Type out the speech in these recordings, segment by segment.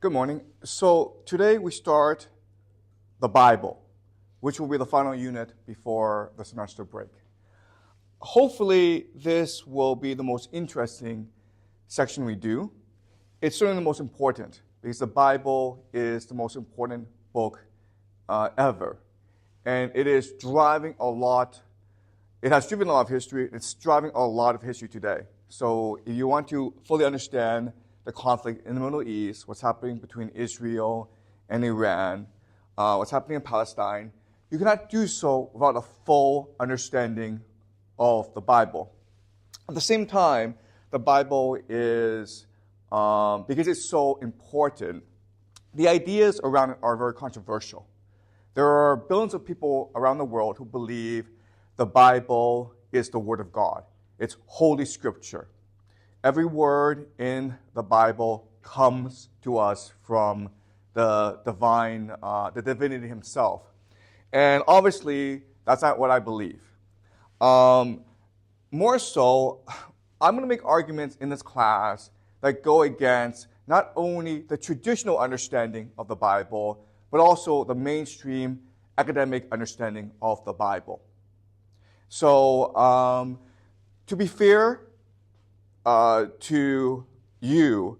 Good morning. So today we start the Bible, which will be the final unit before the semester break. Hopefully this will be the most interesting section we do. It's certainly the most important because the Bible is the most important book ever. And it is driving a lot, it has driven a lot of history, it's driving a lot of history today. So if you want to fully understand the conflict in the Middle East, what's happening between Israel and Iran, what's happening in Palestine, you cannot do so without a full understanding of the Bible. At the same time, the Bible is, because it's so important, the ideas around it are very controversial. There are billions of people around the world who believe the Bible is the Word of God. It's Holy Scripture. Every word in the Bible comes to us from the divine, the divinity himself. And obviously, that's not what I believe. More so, I'm going to make arguments in this class that go against not only the traditional understanding of the Bible, but also the mainstream academic understanding of the Bible. So, to be fair to you,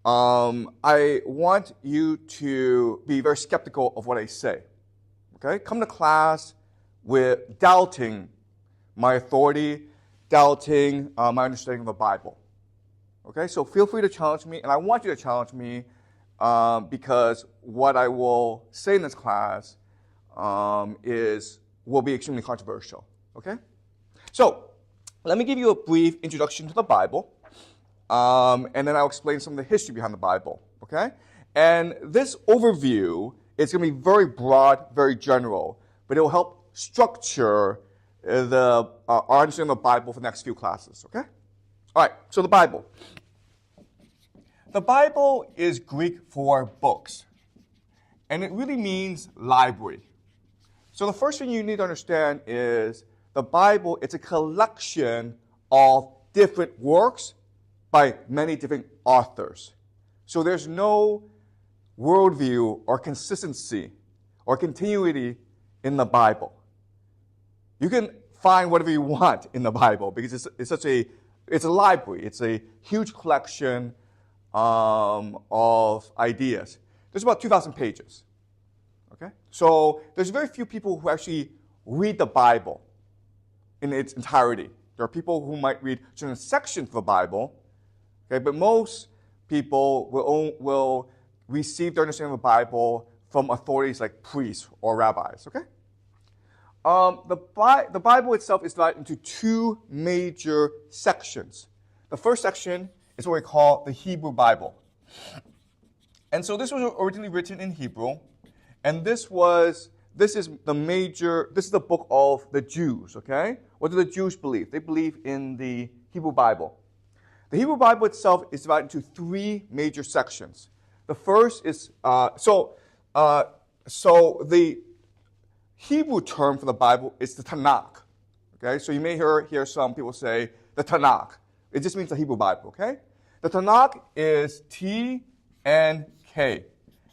I want you to be very skeptical of what I say. Okay? Come to class with doubting my authority, doubting my understanding of the Bible. Okay? So feel free to challenge me, and I want you to challenge me because what I will say in this class will be extremely controversial. Okay? So, let me give you a brief introduction to the Bible, and then I'll explain some of the history behind the Bible, okay? And this overview is going to be very broad, very general, but it will help structure our understanding of the Bible for the next few classes, okay? All right, so the Bible. The Bible is Greek for books, and it really means library. So the first thing you need to understand is the Bible, it's a collection of different works by many different authors. So there's no worldview or consistency or continuity in the Bible. You can find whatever you want in the Bible because it's a library. It's a huge collection of ideas. There's about 2,000 pages. Okay? So there's very few people who actually read the Bible in its entirety. There are people who might read certain sections of the Bible, okay, but most people will receive their understanding of the Bible from authorities like priests or rabbis, okay? The Bible itself is divided into two major sections. The first section is what we call the Hebrew Bible. And so this was originally written in Hebrew, and this is the book of the Jews, okay? What do the Jews believe? They believe in the Hebrew Bible. The Hebrew Bible itself is divided into three major sections. The first is, so the Hebrew term for the Bible is the Tanakh, okay? So you may hear some people say the Tanakh. It just means the Hebrew Bible, okay? The Tanakh is T and K.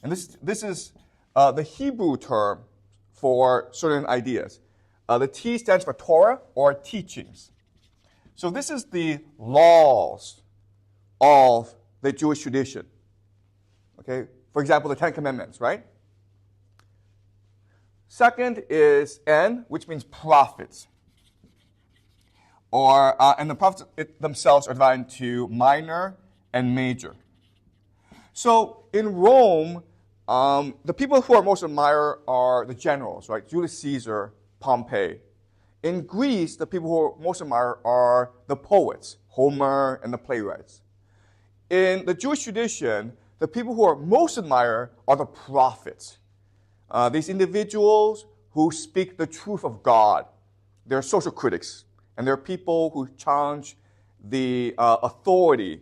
And this is the Hebrew term for certain ideas. The T stands for Torah or teachings. So this is the laws of the Jewish tradition. Okay, for example, the Ten Commandments, right? Second is N, which means prophets. And the prophets themselves are divided into minor and major. So in Rome, the people who are most admired are the generals, right? Julius Caesar, Pompey. In Greece, the people who are most admired are the poets, Homer and the playwrights. In the Jewish tradition, the people who are most admired are the prophets. These individuals who speak the truth of God. They're social critics, and they're people who challenge the authority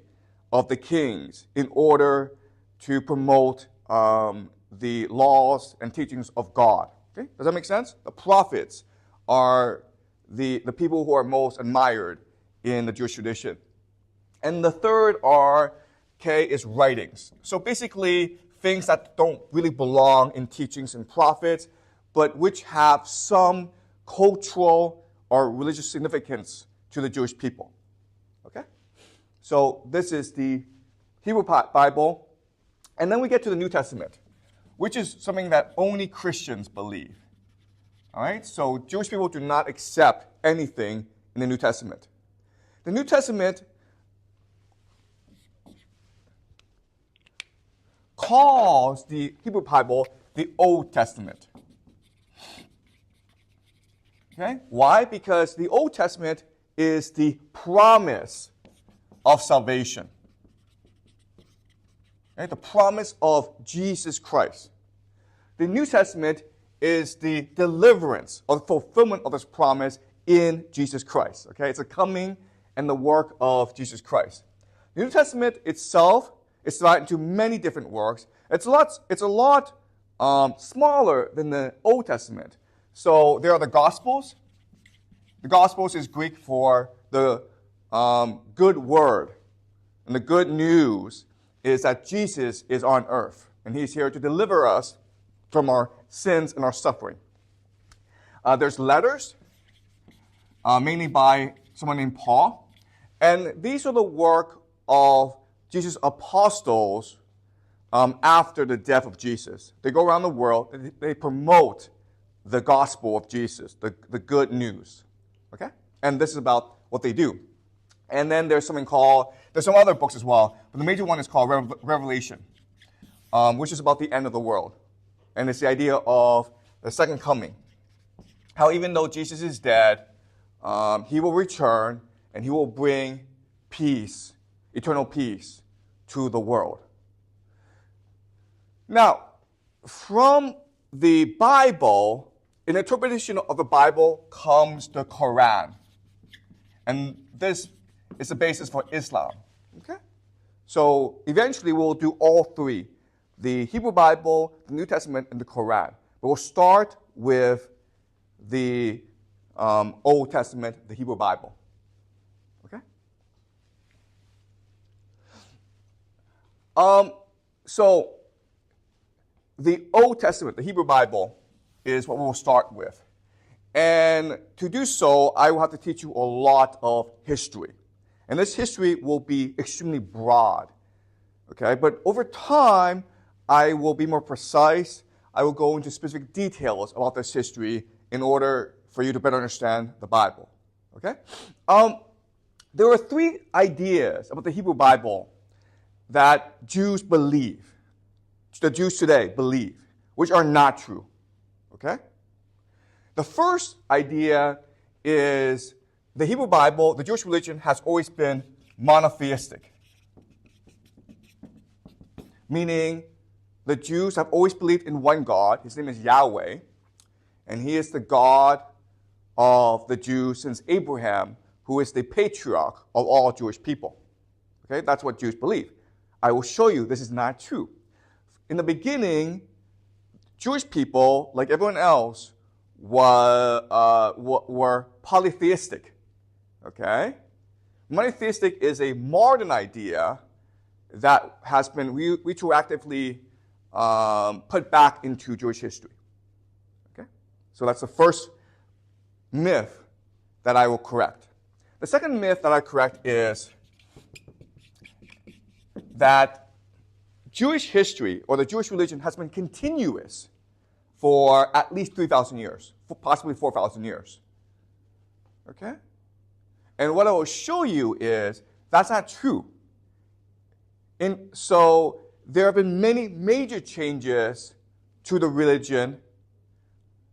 of the kings in order to promote the laws and teachings of God. Okay? Does that make sense? The prophets are the people who are most admired in the Jewish tradition. And the third are okay, is writings. So basically, things that don't really belong in teachings and prophets, but which have some cultural or religious significance to the Jewish people. Okay? So this is the Hebrew Bible. And then we get to the New Testament, which is something that only Christians believe. All right? So Jewish people do not accept anything in the New Testament. The New Testament calls the Hebrew Bible the Old Testament. Okay? Why? Because the Old Testament is the promise of salvation. Okay? The promise of Jesus Christ. The New Testament is the deliverance or the fulfillment of this promise in Jesus Christ. Okay? It's a coming and the work of Jesus Christ. The New Testament itself is divided into many different works. It's a lot smaller than the Old Testament. So there are the Gospels. The Gospels is Greek for the good word. And the good news is that Jesus is on earth. And he's here to deliver us from our sins and our suffering. There's letters, mainly by someone named Paul. And these are the work of Jesus' apostles after the death of Jesus. They go around the world and they promote the gospel of Jesus, the good news. Okay? And this is about what they do. And then there's some other books as well, but the major one is called Revelation, which is about the end of the world. And it's the idea of the second coming. How even though Jesus is dead, he will return and he will bring peace, eternal peace, to the world. Now, from the Bible, in interpretation of the Bible comes the Quran. And this is the basis for Islam. Okay? So eventually we'll do all three. The Hebrew Bible, the New Testament, and the Quran. But we'll start with the Old Testament, the Hebrew Bible. Okay? So the Old Testament, the Hebrew Bible, is what we'll start with. And to do so, I will have to teach you a lot of history. And this history will be extremely broad. Okay? But over time, I will be more precise. I will go into specific details about this history in order for you to better understand the Bible. Okay? There are three ideas about the Hebrew Bible that Jews believe, the Jews today believe, which are not true. Okay? The first idea is the Hebrew Bible, the Jewish religion, has always been monotheistic. Meaning, the Jews have always believed in one God. His name is Yahweh. And he is the God of the Jews since Abraham, who is the patriarch of all Jewish people. Okay? That's what Jews believe. I will show you this is not true. In the beginning, Jewish people, like everyone else, were polytheistic. Okay? Monotheistic is a modern idea that has been retroactively put back into Jewish history. Okay? So that's the first myth that I will correct. The second myth that I correct is that Jewish history or the Jewish religion has been continuous for at least 3,000 years, possibly 4,000 years. Okay? And what I will show you is that's not true. So there have been many major changes to the religion,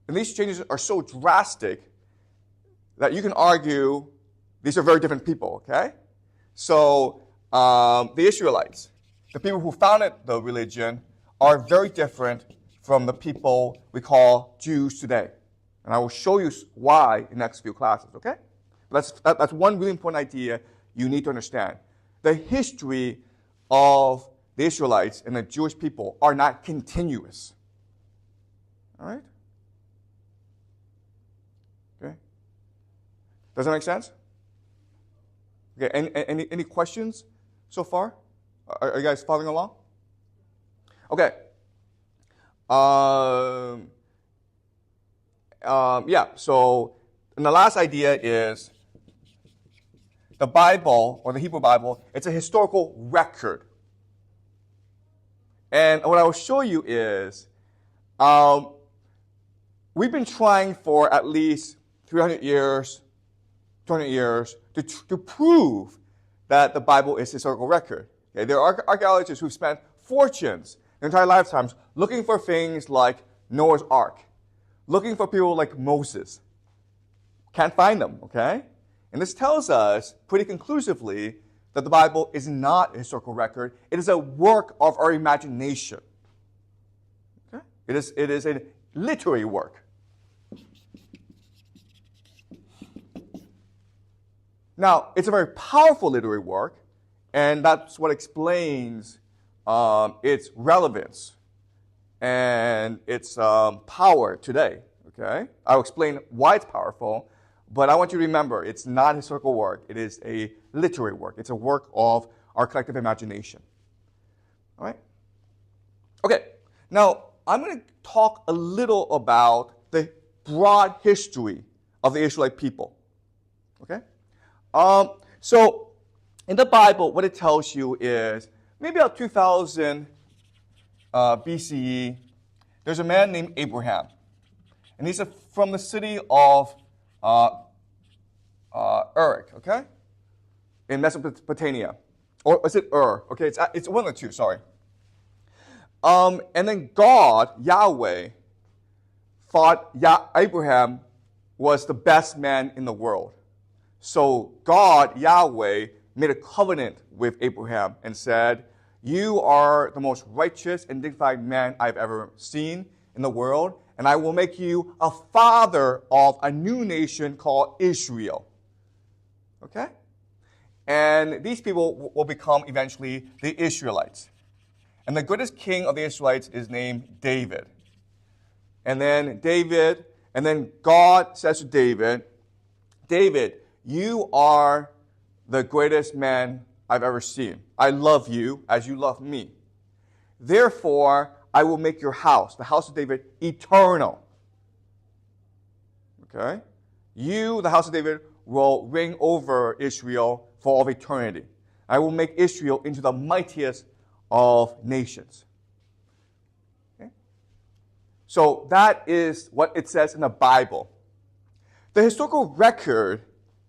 and these changes are so drastic that you can argue these are very different people, okay? So the Israelites, the people who founded the religion, are very different from the people we call Jews today. And I will show you why in the next few classes, okay? That's one really important idea you need to understand. The history of the Israelites and the Jewish people are not continuous. All right? Okay? Does that make sense? Okay, any questions so far? Are you guys following along? Okay. So and the last idea is the Bible, or the Hebrew Bible, it's a historical record. And what I will show you is we've been trying for at least 300 years, 200 years to prove that the Bible is a historical record. Okay? There are archaeologists who've spent fortunes their entire lifetimes looking for things like Noah's Ark, looking for people like Moses. Can't find them, okay? And this tells us pretty conclusively that the Bible is not a historical record. It is a work of our imagination. Okay? It is a literary work. Now, it's a very powerful literary work, and that's what explains its relevance and its power today. Okay? I'll explain why it's powerful, but I want you to remember, it's not a historical work. It is a literary work. It's a work of our collective imagination. All right? Okay. Now, I'm going to talk a little about the broad history of the Israelite people. Okay? So, in the Bible, what it tells you is, maybe about 2000 BCE, there's a man named Abraham. And he's from the city of Uruk, okay? In Mesopotamia. Or is it Ur? Okay, it's one of the two, sorry. And then God, Yahweh, thought Abraham was the best man in the world. So God, Yahweh, made a covenant with Abraham and said, you are the most righteous and dignified man I've ever seen in the world, and I will make you a father of a new nation called Israel. Okay? And these people will become eventually the Israelites. And the greatest king of the Israelites is named David. And then God says to David, David, you are the greatest man I've ever seen. I love you as you love me. Therefore, I will make your house, the house of David, eternal. Okay? You, the house of David, will reign over Israel for all of eternity. I will make Israel into the mightiest of nations. Okay? So that is what it says in the Bible. The historical record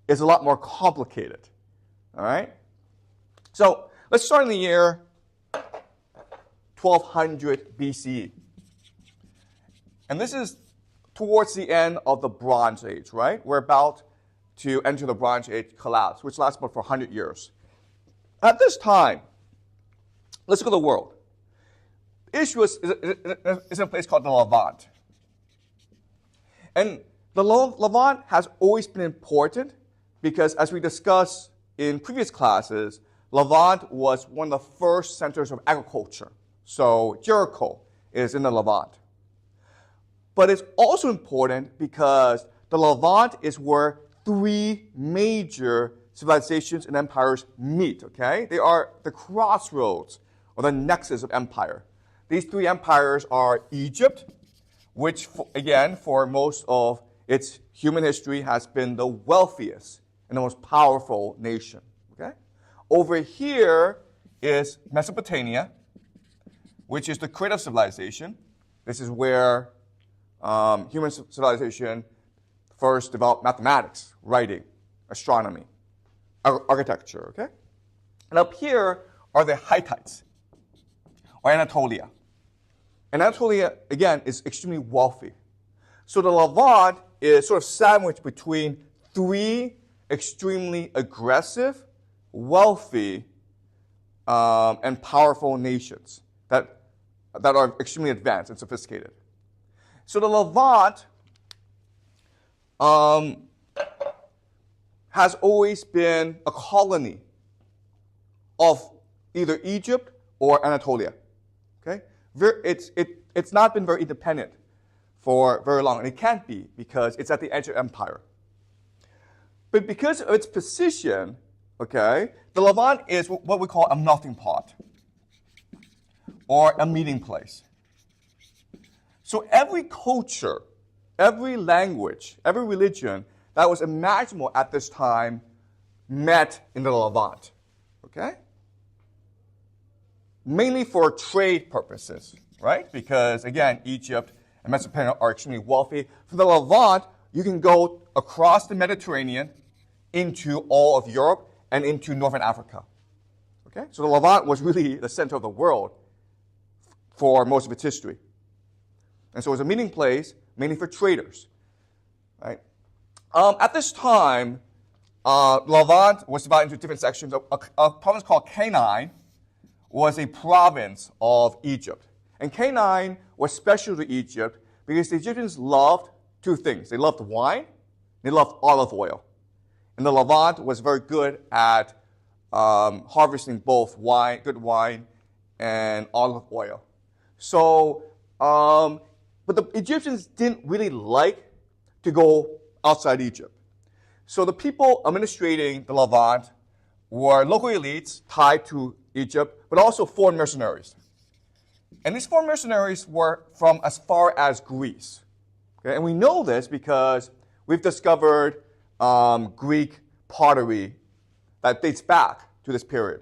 is a lot more complicated. All right? So let's start in the year 1200 BCE. And this is towards the end of the Bronze Age, right? We're about to enter the Bronze Age collapse, which lasts about for 100 years. At this time, let's look at the world. Israel is in a place called the Levant. And the Levant has always been important because, as we discussed in previous classes, Levant was one of the first centers of agriculture. So Jericho is in the Levant. But it's also important because the Levant is where three major civilizations and empires meet, okay? They are the crossroads or the nexus of empire. These three empires are Egypt, which, again, for most of its human history has been the wealthiest and the most powerful nation. Okay? Over here is Mesopotamia, which is the creative civilization. This is where human civilization first developed mathematics, writing, astronomy, architecture. Okay? And up here are the Hittites, or Anatolia. And Anatolia, again, is extremely wealthy. So the Levant is sort of sandwiched between three extremely aggressive, wealthy, and powerful nations that are extremely advanced and sophisticated. So the Levant has always been a colony of either Egypt or Anatolia. Okay? It's not been very independent for very long, and it can't be because it's at the edge of empire. But because of its position, okay, the Levant is what we call a melting pot. or a meeting place. So every culture, every language, every religion that was imaginable at this time met in the Levant. Okay? Mainly for trade purposes, right? Because, again, Egypt and Mesopotamia are extremely wealthy. For the Levant, you can go across the Mediterranean into all of Europe and into northern Africa. Okay? So the Levant was really the center of the world for most of its history. And so it was a meeting place mainly for traders. Right? At this time, Levant was divided into different sections. A province called Canaan was a province of Egypt. And Canaan was special to Egypt because the Egyptians loved two things. They loved wine, they loved olive oil. And the Levant was very good at harvesting both wine, good wine, and olive oil. So, but the Egyptians didn't really like to go outside Egypt. So the people administrating the Levant were local elites tied to Egypt, but also foreign mercenaries. And these foreign mercenaries were from as far as Greece. Okay? And we know this because we've discovered Greek pottery that dates back to this period.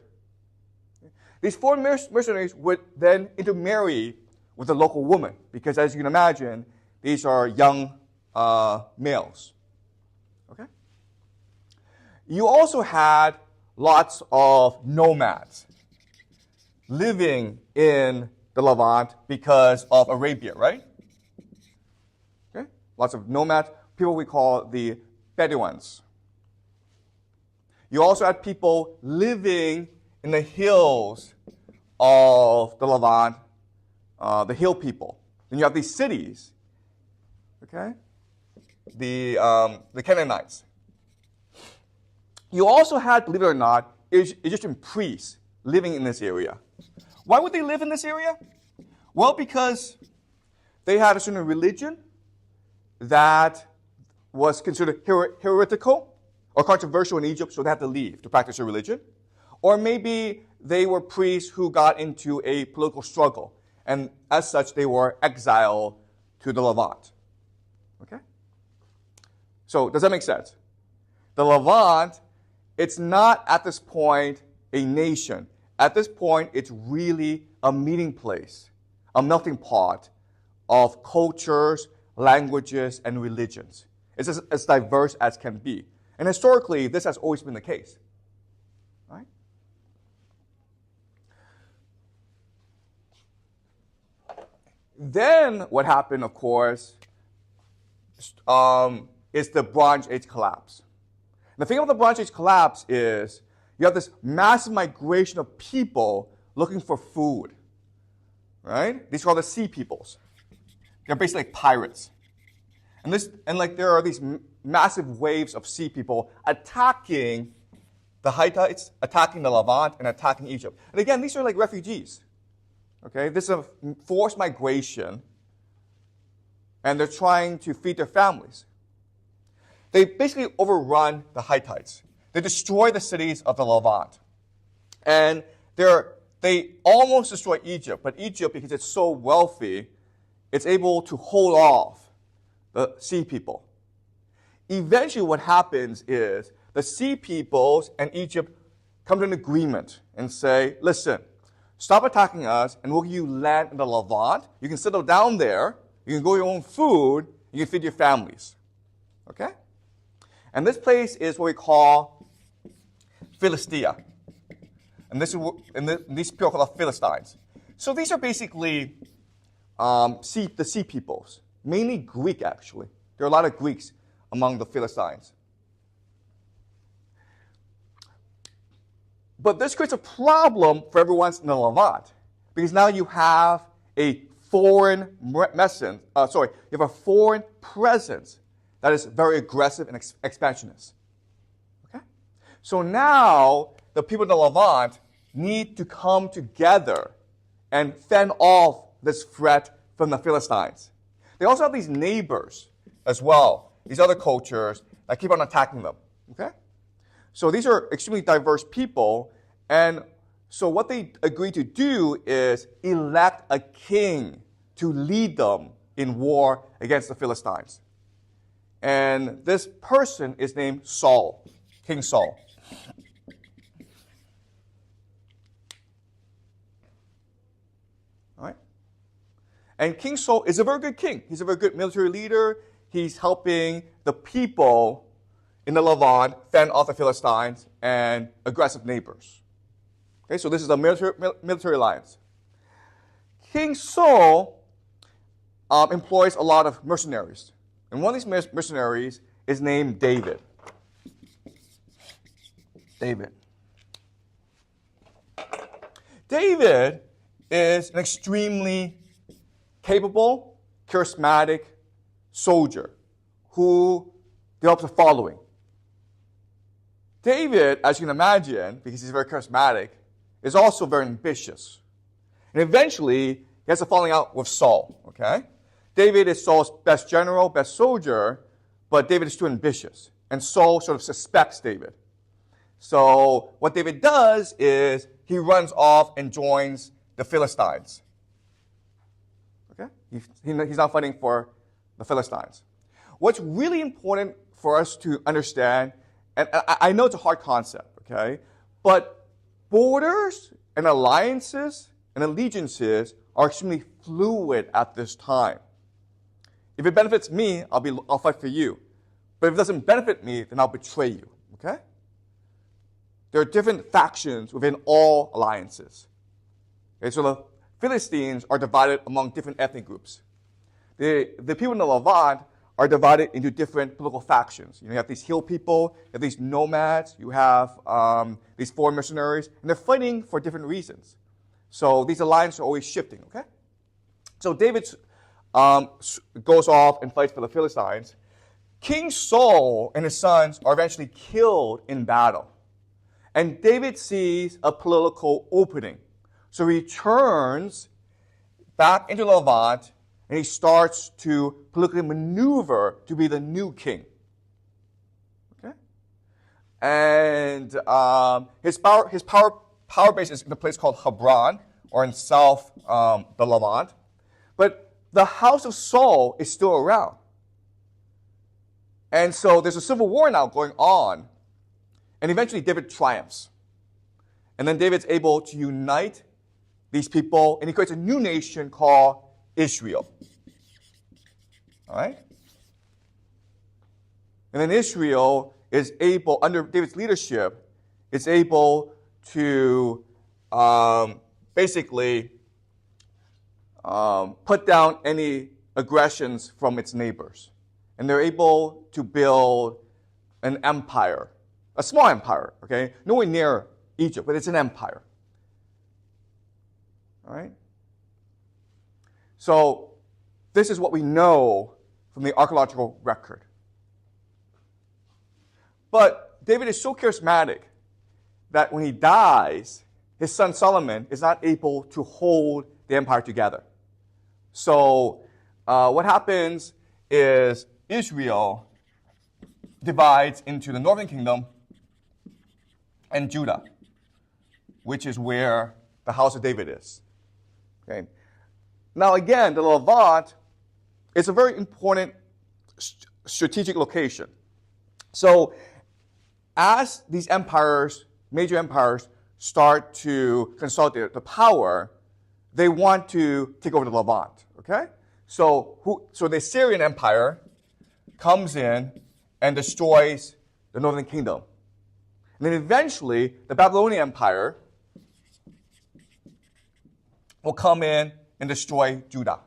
These foreign mercenaries would then intermarry with a local woman because, as you can imagine, these are young males. Okay? You also had lots of nomads living in the Levant because of Arabia, right? Okay? Lots of nomads, people we call the Bedouins. You also had people living in the hills of the Levant, the hill people. Then you have these cities, okay? The Canaanites. You also had, believe it or not, Egyptian priests living in this area. Why would they live in this area? Well, because they had a certain religion that was considered heretical or controversial in Egypt, so they had to leave to practice their religion. Or maybe they were priests who got into a political struggle, and as such, they were exiled to the Levant. Okay? So, does that make sense? The Levant, it's not at this point a nation. At this point, it's really a meeting place, a melting pot of cultures, languages, and religions. It's as diverse as can be. And historically, this has always been the case. Right? Then what happened, of course, is the Bronze Age collapse. The thing about the Bronze Age collapse is you have this massive migration of people looking for food. Right? These are all the sea peoples. They're basically like pirates. And there are these massive waves of sea people attacking the Hittites, attacking the Levant, and attacking Egypt. And again, these are like refugees. Okay? This is a forced migration, and they're trying to feed their families. They basically overrun the Hittites. They destroy the cities of the Levant. And they almost destroy Egypt, but Egypt, because it's so wealthy, it's able to hold off the sea people. Eventually what happens is the sea peoples and Egypt come to an agreement and say, listen, stop attacking us and we'll give you land in the Levant. You can settle down there. You can grow your own food. You can feed your families. Okay? And this place is what we call Philistia. And these people are called the Philistines. So these are basically the sea peoples. Mainly Greek, actually. There are a lot of Greeks among the Philistines. But this creates a problem for everyone in the Levant, because now you have a foreign presence that is very aggressive and expansionist. Okay? So now the people in the Levant need to come together and fend off this threat from the Philistines. They also have these neighbors as well, these other cultures that keep on attacking them. Okay? So these are extremely diverse people, and So what they agree to do is elect a king to lead them in war against the Philistines. And this person is named Saul, King Saul. All right? And King Saul is a very good king. He's a very good military leader. He's helping the people in the Levant fend off the Philistines and aggressive neighbors. Okay, so this is a military alliance. King Saul employs a lot of mercenaries. And one of these mercenaries is named David. David. David is an extremely capable, charismatic soldier who develops a following. David, as you can imagine, because he's very charismatic, is also very ambitious. And eventually, he has a falling out with Saul, okay? David is Saul's best general, best soldier, but David is too ambitious. And Saul sort of suspects David. So what David does is he runs off and joins the Philistines. Okay? He's not fighting for the Philistines. What's really important for us to understand, and I know it's a hard concept, okay? But borders and alliances and allegiances are extremely fluid at this time. If it benefits me, I'll fight for you. But if it doesn't benefit me, then I'll betray you. Okay? There are different factions within all alliances. Okay, so the Philistines are divided among different ethnic groups. The people in the Levant are divided into different political factions. You have these hill people, you have these nomads, you have these foreign mercenaries, and they're fighting for different reasons. So these alliances are always shifting. Okay? So David goes off and fights for the Philistines. King Saul and his sons are eventually killed in battle. And David sees a political opening. So he turns back into Levant and he starts to politically maneuver to be the new king. Okay? And his power base is in a place called Hebron, or in south the Levant. But the house of Saul is still around. And so there's a civil war now going on. And eventually David triumphs. And then David's able to unite these people, and he creates a new nation called Israel. All right? And then Israel is able, under David's leadership, is able to basically put down any aggressions from its neighbors. And they're able to build an empire, a small empire, okay? Nowhere near Egypt, but it's an empire. All right? So this is what we know from the archaeological record. But David is so charismatic that when he dies, his son Solomon is not able to hold the empire together. So what happens is Israel divides into the northern kingdom and Judah, which is where the house of David is. Okay. Now again, the Levant is a very important strategic location. So as these empires, major empires, start to consolidate the power, they want to take over the Levant. Okay? So the Assyrian Empire comes in and destroys the northern kingdom. And then eventually, the Babylonian Empire will come in and destroy Judah.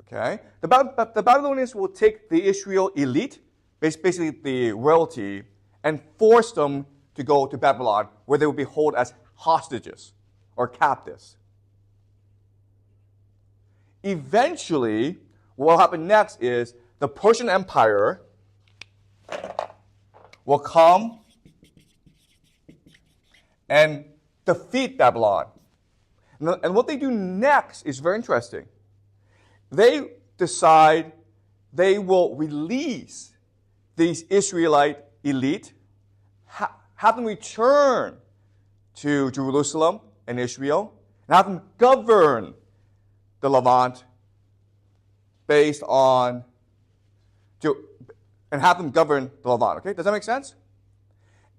Okay? The Babylonians will take the Israel elite, basically the royalty, and force them to go to Babylon, where they will be held as hostages or captives. Eventually, what will happen next is the Persian Empire will come and defeat Babylon. And what they do next is very interesting. They decide they will release these Israelite elite, have them return to Jerusalem and Israel and have them govern the Levant based on, and have them govern the Levant. Okay, does that make sense?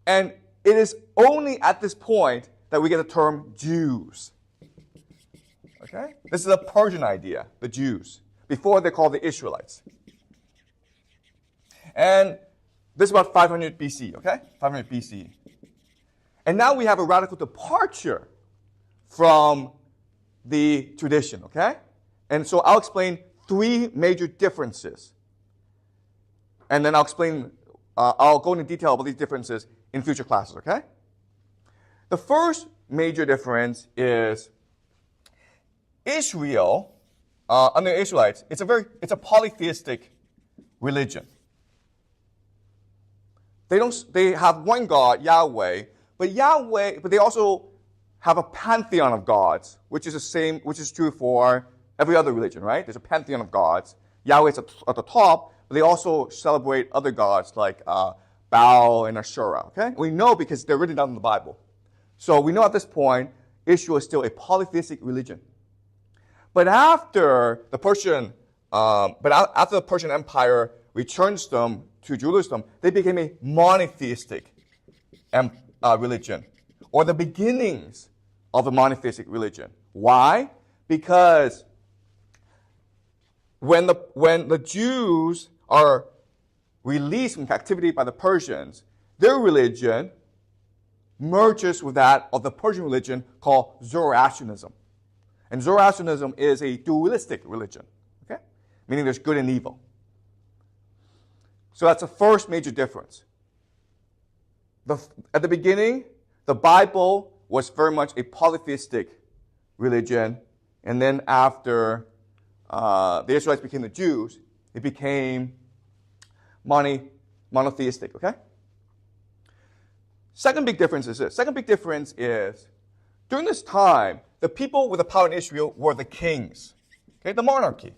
And it is only at this point that we get the term Jews. Okay, this is a Persian idea, the Jews. Before they're called the Israelites. And this is about 500 BC, okay? 500 BC. And now we have a radical departure from the tradition, okay? And so I'll explain three major differences. And then I'll go into detail about these differences in future classes, okay? The first major difference is Israel, under Israelites, it's a polytheistic religion. They have one God, Yahweh, but they also have a pantheon of gods, which is true for every other religion, right? There's a pantheon of gods. Yahweh is at the top, but they also celebrate other gods like Baal and Asherah, okay? We know because they're written down in the Bible. So we know at this point, Israel is still a polytheistic religion. But after the Persian Empire returns them to Jerusalem, they became a monotheistic religion, or the beginnings of a monotheistic religion. Why? Because when the Jews are released from captivity by the Persians, their religion merges with that of the Persian religion called Zoroastrianism. And Zoroastrianism is a dualistic religion, okay? Meaning there's good and evil. So that's the first major difference. At the beginning, the Bible was very much a polytheistic religion, and then after the Israelites became the Jews, it became monotheistic, okay? Second big difference is this. Second big difference is, during this time, the people with the power in Israel were the kings, okay, the monarchy.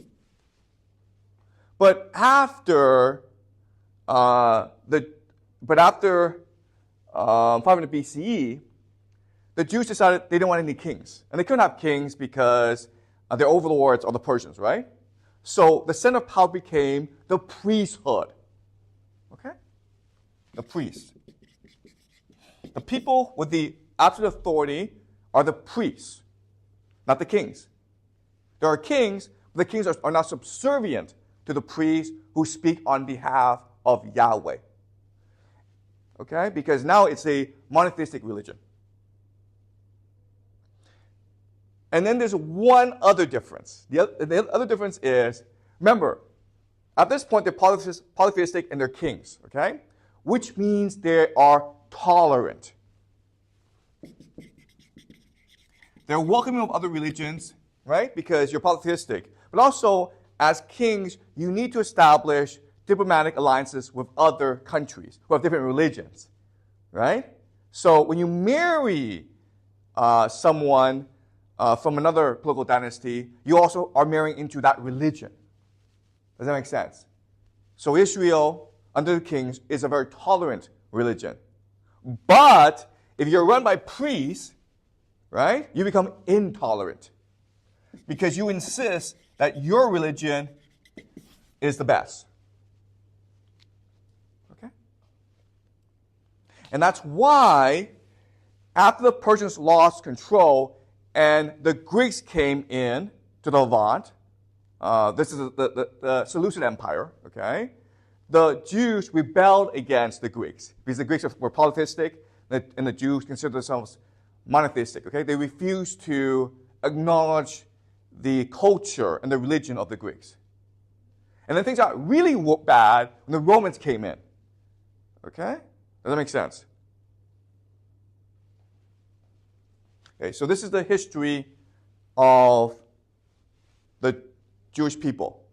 But after 500 BCE, the Jews decided they didn't want any kings. And they couldn't have kings because their overlords are the Persians, right? So the center of power became the priesthood. Okay? The priests. The people with the absolute authority are the priests, not the kings. There are kings, but the kings are not subservient to the priests who speak on behalf of Yahweh. Okay? Because now it's a monotheistic religion. And then there's one other difference. The other difference is, remember, at this point they're polytheistic and they're kings, okay? Which means they are tolerant. They're welcoming of other religions, right? Because you're polytheistic. But also, as kings, you need to establish diplomatic alliances with other countries who have different religions, right? So when you marry someone from another political dynasty, you also are marrying into that religion. Does that make sense? So Israel, under the kings, is a very tolerant religion. But if you're run by priests, right, you become intolerant because you insist that your religion is the best. Okay? And that's why after the Persians lost control and the Greeks came in to the Levant, this is the Seleucid Empire, okay? The Jews rebelled against the Greeks because the Greeks were polytheistic and the Jews considered themselves monotheistic, okay? They refused to acknowledge the culture and the religion of the Greeks. And then things got really bad when the Romans came in, okay? Does that make sense? Okay, so this is the history of the Jewish people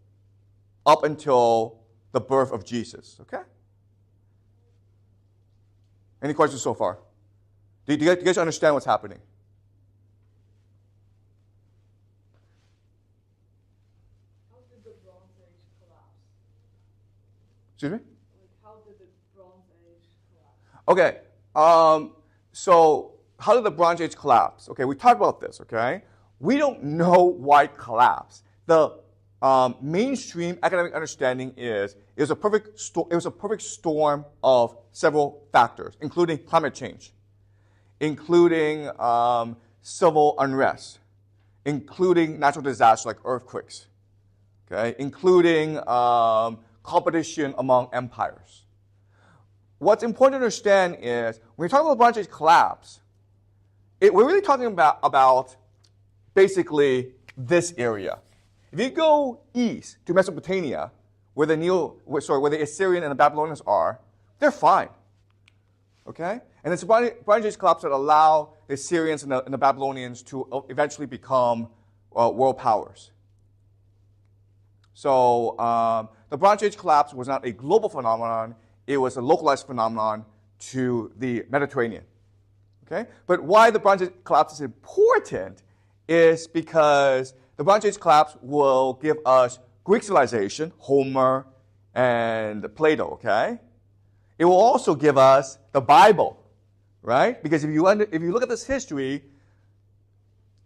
up until the birth of Jesus, okay? Any questions so far? Do you guys understand what's happening? How did the Bronze Age collapse? Excuse me? How did the Bronze Age collapse? Okay, so how did the Bronze Age collapse? Okay, we talked about this, okay? We don't know why it collapsed. The mainstream academic understanding is it was a perfect storm of several factors, including climate change, including civil unrest, including natural disasters like earthquakes, okay, including competition among empires. What's important to understand is when we talk about the Bronze Age collapse, we're really talking about basically this area. If you go east to Mesopotamia, where the Assyrian and the Babylonians are, they're fine. Okay? And it's the Bronze Age collapse that allow the Assyrians and the Babylonians to eventually become world powers. So the Bronze Age collapse was not a global phenomenon. It was a localized phenomenon to the Mediterranean. Okay? But why the Bronze Age collapse is important is because the Bronze Age collapse will give us Greek civilization, Homer and Plato, okay? It will also give us the Bible, right? Because if you look at this history,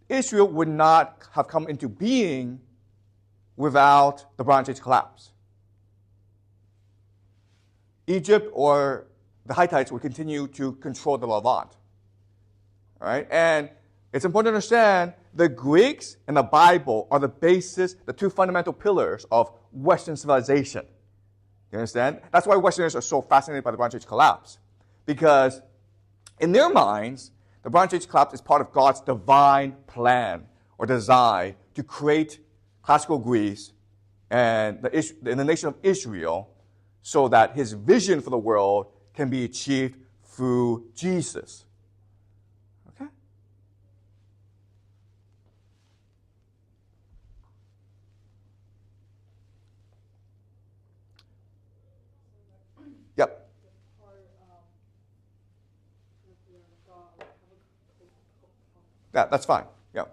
Israel would not have come into being without the Bronze Age collapse. Egypt or the Hittites would continue to control the Levante, right? And it's important to understand the Greeks and the Bible are the basis, the two fundamental pillars of Western civilization. You understand? That's why Westerners are so fascinated by the Bronze Age collapse. Because in their minds, the Bronze Age collapse is part of God's divine plan or design to create classical Greece and the nation of Israel so that his vision for the world can be achieved through Jesus. Okay? Yep. Yeah, that's fine. Yeah.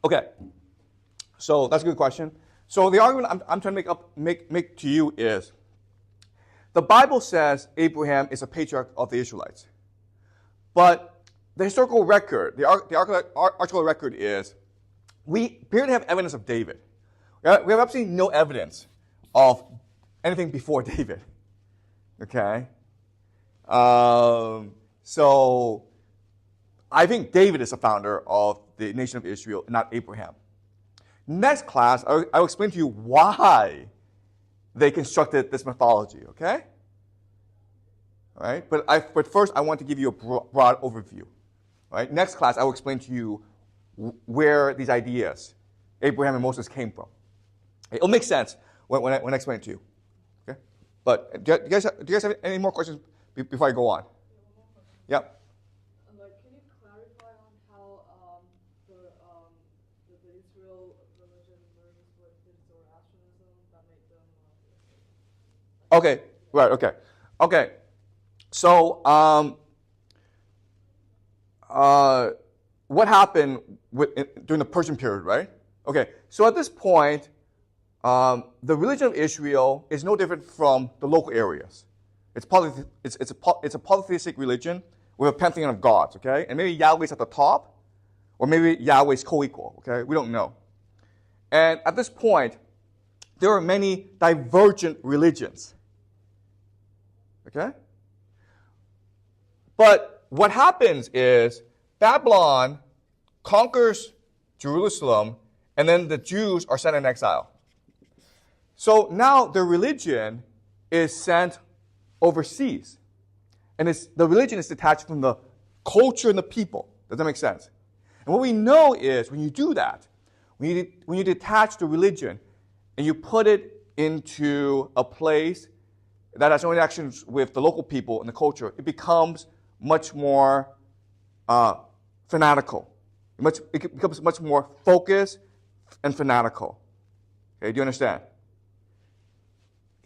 Okay. So that's a good question. So the argument I'm trying to make to you is the Bible says Abraham is a patriarch of the Israelites. But the historical record, the archaeological record is we barely have evidence of David. We have absolutely no evidence of anything before David. Okay? So I think David is the founder of the nation of Israel, not Abraham. Next class, I'll explain to you why they constructed this mythology, okay? All right? But first, I want to give you a broad overview. All right? Next class, I will explain to you where these ideas, Abraham and Moses, came from. It'll make sense when I explain it to you. Okay? But do you guys have any more questions before I go on? Yep. Can you clarify on how the Israel religion merges with Zoroastrianism that made them? Okay. Right. Okay. So, what happened during the Persian period, right? Okay. So at this point, the religion of Israel is no different from the local areas. It's a polytheistic religion with a pantheon of gods, okay? And maybe Yahweh's at the top, or maybe Yahweh's co-equal, okay? We don't know. And at this point, there are many divergent religions, okay? But what happens is Babylon conquers Jerusalem, and then the Jews are sent in exile. So now the religion is sent overseas. And the religion is detached from the culture and the people. Does that make sense? And what we know is when you do that, when you detach the religion and you put it into a place that has no interactions with the local people and the culture, it becomes much more fanatical. It becomes much more focused and fanatical. Okay, do you understand?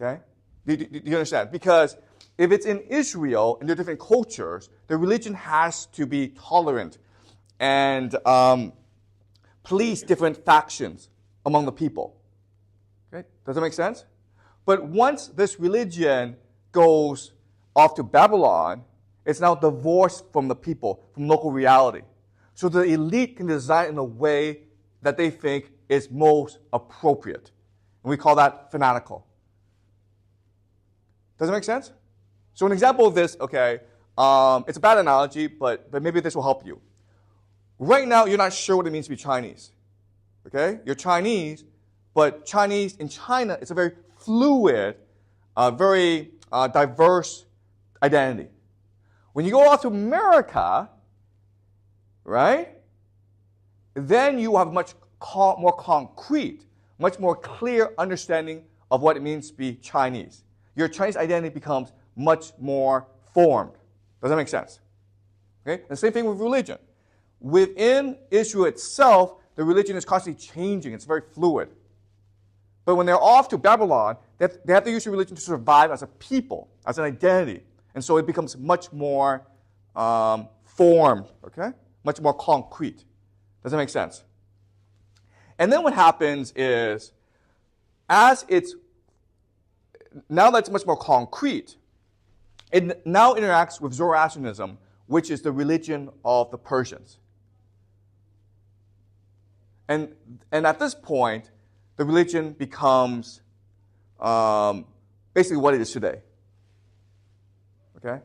Okay? Do you understand? Because if it's in Israel and there are different cultures, the religion has to be tolerant and police different factions among the people. Okay? Does that make sense? But once this religion goes off to Babylon, it's now divorced from the people, from local reality. So the elite can design in a way that they think is most appropriate. And we call that fanatical. Does that make sense? So an example of this, okay, it's a bad analogy, but maybe this will help you. Right now, you're not sure what it means to be Chinese. Okay? You're Chinese, but Chinese in China is a very fluid, very diverse identity. When you go off to America, right, then you have much more concrete, much more clear understanding of what it means to be Chinese. Your Chinese identity becomes much more formed. Does that make sense? Okay? And the same thing with religion. Within Israel itself, the religion is constantly changing. It's very fluid. But when they're off to Babylon, they have to use the religion to survive as a people, as an identity. And so it becomes much more formed, okay? Much more concrete. Does that make sense? And then what happens is, now that it's much more concrete, it now interacts with Zoroastrianism, which is the religion of the Persians. And at this point, the religion becomes basically what it is today. Okay?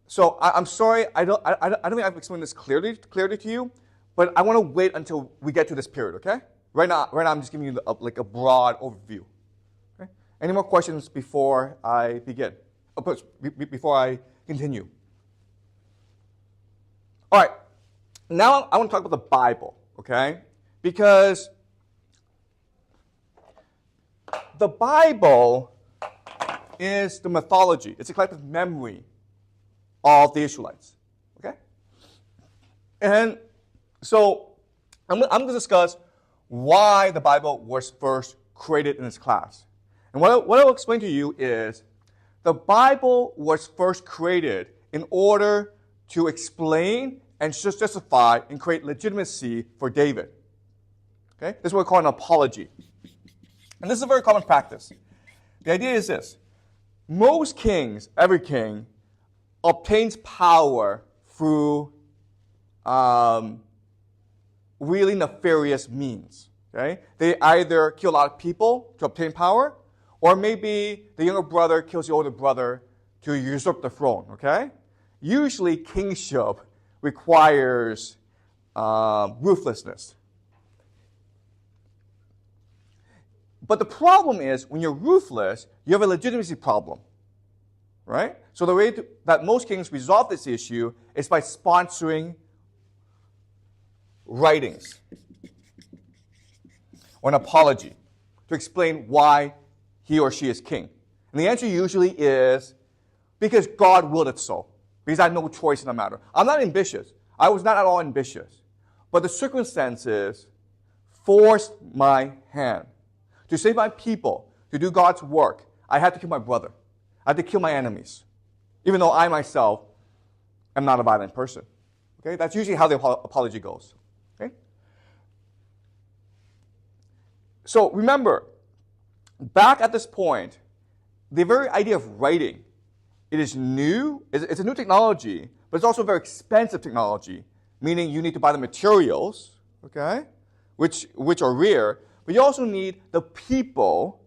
So I'm sorry, I don't think I've explained this clearly to you, but I want to wait until we get to this period, okay? Right now I'm just giving you a broad overview. Okay? Any more questions before I begin? Before I continue? All right. Now I want to talk about the Bible, okay? Because the Bible is the mythology. It's a collective memory of the Israelites, okay? And so I'm going to discuss why the Bible was first created in this class. And what I will explain to you is the Bible was first created in order to explain and justify and create legitimacy for David. Okay? This is what we call an apology. And this is a very common practice. The idea is this. Most kings, every king, obtains power through really nefarious means. Okay? They either kill a lot of people to obtain power, or maybe the younger brother kills the older brother to usurp the throne. Okay? Usually, kingship requires ruthlessness. But the problem is, when you're ruthless, you have a legitimacy problem. Right? So the way that most kings resolve this issue is by sponsoring writings or an apology to explain why he or she is king. And the answer usually is because God willed it so. Because I had no choice in the matter. I'm not ambitious. I was not at all ambitious. But the circumstances forced my hand. To save my people, to do God's work, I had to kill my brother. I had to kill my enemies. Even though I myself am not a violent person. Okay? That's usually how the apology goes. Okay? So remember, back at this point, the very idea of writing, it is new. It's a new technology, but it's also a very expensive technology, meaning you need to buy the materials, okay, which are rare, but you also need the people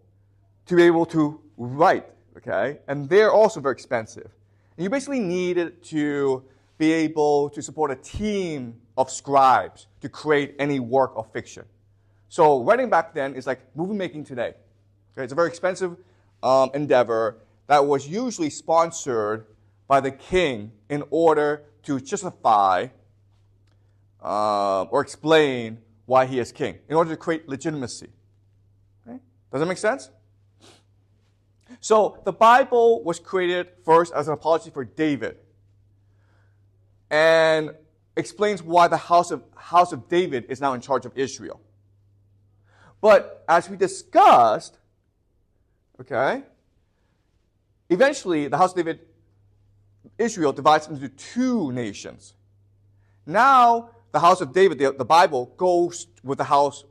to be able to write, okay, and they're also very expensive. And you basically needed to be able to support a team of scribes to create any work of fiction. So writing back then is like movie making today. Okay, it's a very expensive endeavor that was usually sponsored by the king in order to justify or explain why he is king, in order to create legitimacy. Okay? Does that make sense? So the Bible was created first as an apology for David and explains why the house of David is now in charge of Israel. But as we discussed, okay, eventually the house of David, Israel, divides into two nations. Now the house of David, the Bible, goes with the house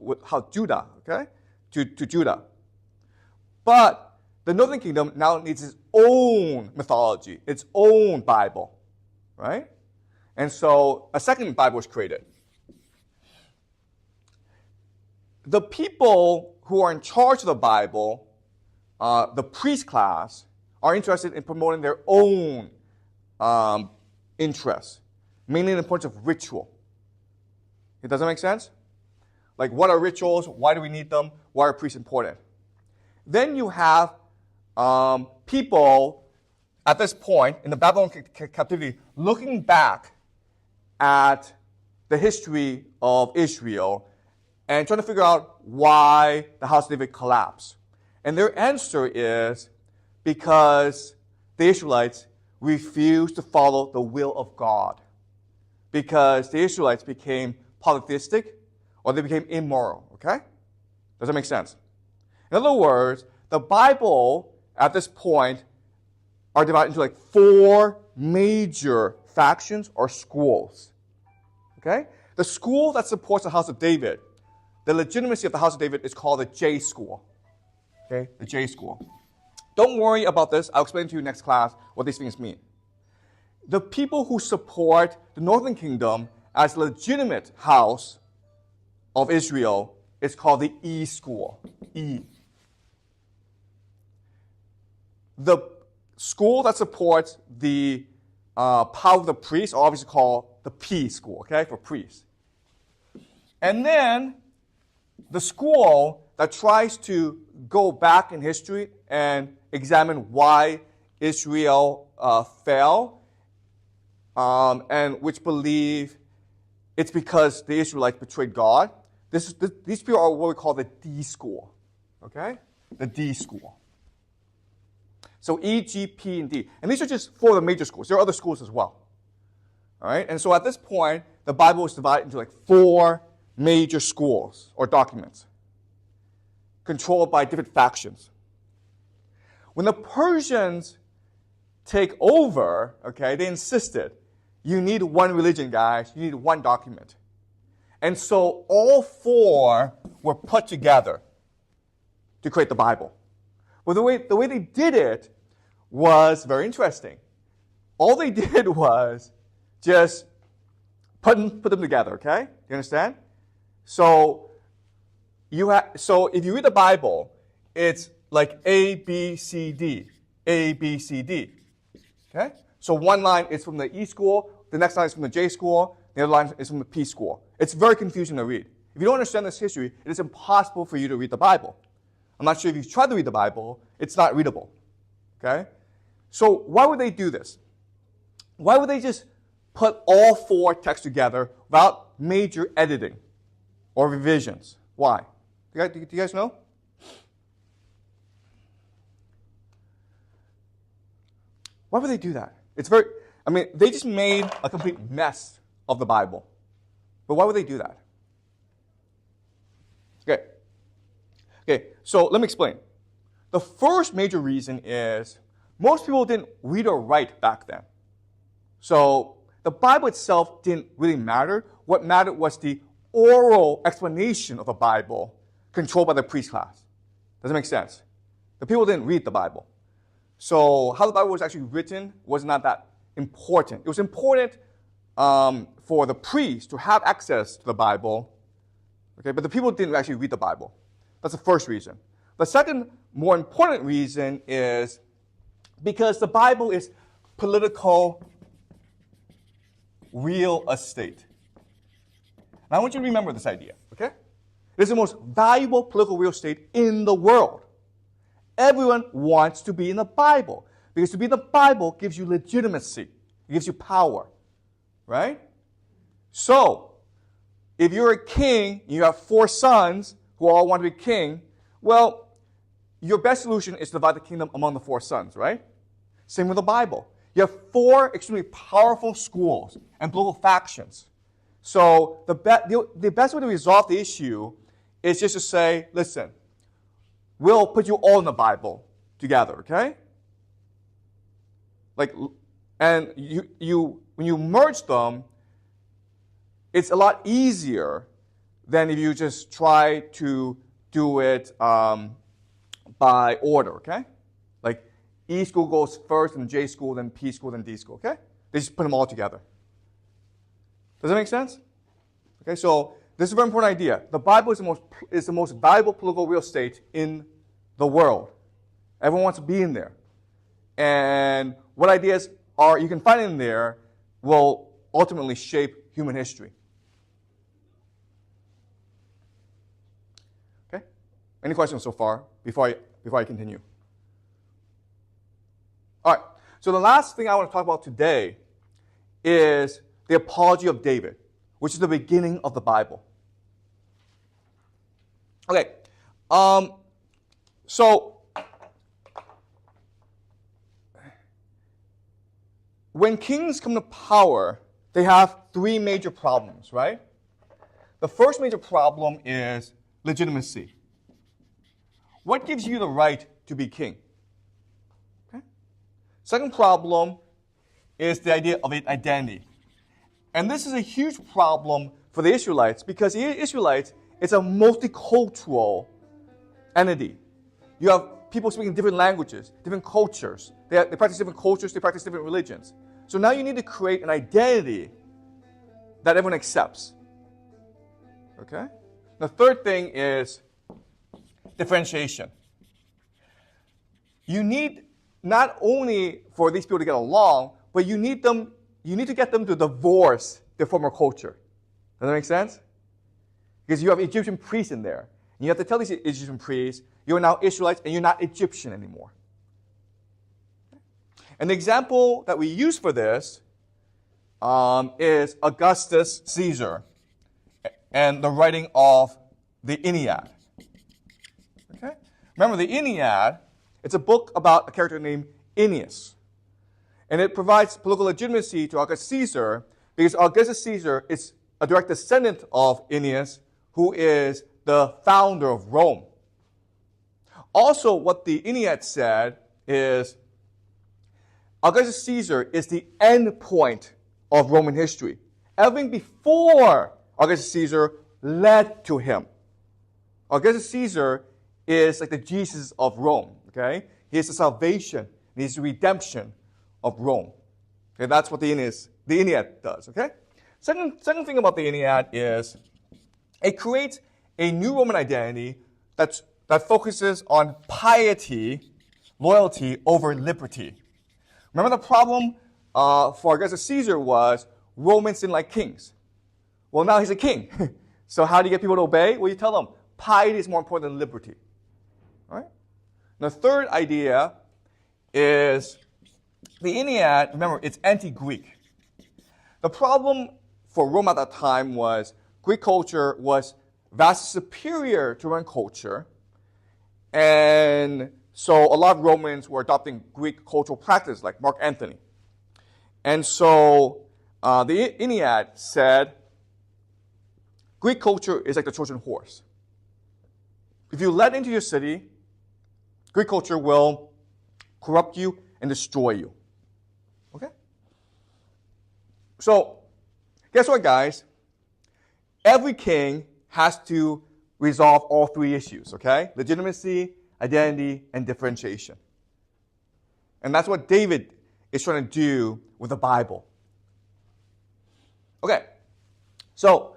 Judah, okay, to Judah. But the northern kingdom now needs its own mythology, its own Bible, right? And so a second Bible was created. The people who are in charge of the Bible, the priest class, are interested in promoting their own interests, mainly in the points of ritual. It doesn't make sense? Like, what are rituals? Why do we need them? Why are priests important? Then you have people at this point in the Babylonian captivity looking back at the history of Israel and trying to figure out why the House of David collapsed. And their answer is because the Israelites refused to follow the will of God. Because the Israelites became polytheistic or they became immoral, okay? Does that make sense? In other words, the Bible at this point are divided into like 4 major factions or schools, okay? The school that supports the House of David, the legitimacy of the House of David is called the J school, okay? The J school. Don't worry about this. I'll explain to you next class what these things mean. The people who support the northern kingdom as legitimate house of Israel is called the E school. E. The school that supports the power of the priests are obviously called the P school, okay, for priests. And then the school that tries to go back in history and examine why Israel fell, and which believe it's because the Israelites betrayed God. These people are what we call the D school, okay? The D school. So E, G, P, and D. And these are just 4 of the major schools. There are other schools as well. All right? And so at this point, the Bible is divided into like 4 major schools or documents controlled by different factions. When the Persians take over, okay, they insisted, you need one religion, guys. You need one document. And so all 4 were put together to create the Bible. But the way they did it was very interesting. All they did was just put them together, okay? You understand? So if you read the Bible, it's like A, B, C, D. A, B, C, D. Okay? So one line is from the E school, the next line is from the J school, the other line is from the P school. It's very confusing to read. If you don't understand this history, it is impossible for you to read the Bible. I'm not sure if you've tried to read the Bible, it's not readable. Okay? So why would they do this? Why would they just put all 4 texts together without major editing or revisions? Why? Do you guys know? Why would they do that? They just made a complete mess of the Bible. But why would they do that? Okay, so let me explain. The first major reason is most people didn't read or write back then. So the Bible itself didn't really matter. What mattered was the oral explanation of the Bible controlled by the priest class. Does that make sense? The people didn't read the Bible. So how the Bible was actually written was not that important. It was important for the priests to have access to the Bible, okay, but the people didn't actually read the Bible. That's the first reason. The second, more important reason is because the Bible is political real estate. And I want you to remember this idea, okay? It's the most valuable political real estate in the world. Everyone wants to be in the Bible because to be in the Bible gives you legitimacy. It gives you power, right? So, if you're a king, you have 4 sons who all want to be king, well, your best solution is to divide the kingdom among the 4 sons, right? Same with the Bible. You have 4 extremely powerful schools and political factions. So the best way to resolve the issue is just to say, listen, we'll put you all in the Bible together, okay? And when you merge them, it's a lot easier than if you just try to do it by order, okay? Like E school goes first, and J school, then P school, then D school, okay? They just put them all together. Does that make sense? Okay, so this is a very important idea. The Bible is the most valuable political real estate in the world. Everyone wants to be in there. And what ideas you can find in there will ultimately shape human history. Okay? Any questions so far before I continue? All right. So the last thing I want to talk about today is the Apology of David, which is the beginning of the Bible. Okay. So when kings come to power, they have three major problems, right? The first major problem is legitimacy. What gives you the right to be king? Okay. Second problem is the idea of identity. And this is a huge problem for the Israelites because the Israelites is a multicultural entity. You have people speaking different languages, different cultures. They practice different cultures, they practice different religions. So now you need to create an identity that everyone accepts. Okay? The third thing is differentiation. You need not only for these people to get along, but you need to get them to divorce their former culture. Does that make sense? Because you have Egyptian priests in there. And you have to tell these Egyptian priests, you're now Israelites and you're not Egyptian anymore. And the example that we use for this is Augustus Caesar and the writing of the Aeneid. Okay? Remember, the Aeneid, it's a book about a character named Aeneas. And it provides political legitimacy to Augustus Caesar because Augustus Caesar is a direct descendant of Aeneas, who is the founder of Rome. Also, what the Aeneid said is Augustus Caesar is the end point of Roman history. Everything before Augustus Caesar led to him. Augustus Caesar is like the Jesus of Rome. Okay? He is the salvation, he is the redemption of Rome. Okay, that's what the Aeneid does. Okay? Second thing about the Aeneid is it creates a new Roman identity that focuses on piety, loyalty over liberty. Remember the problem for Augustus Caesar was Romans didn't like kings. Well, now he's a king. So how do you get people to obey? Well, you tell them piety is more important than liberty. All right? The third idea is the Aeneid, remember, it's anti-Greek. The problem for Rome at that time was Greek culture was vastly superior to Roman culture. And so a lot of Romans were adopting Greek cultural practice like Mark Antony. And so the Aeneid said, Greek culture is like the Trojan horse. If you let into your city, Greek culture will corrupt you and destroy you. Okay? So, guess what, guys? Every king has to resolve all three issues, okay? Legitimacy, identity, and differentiation. And that's what David is trying to do with the Bible. Okay, so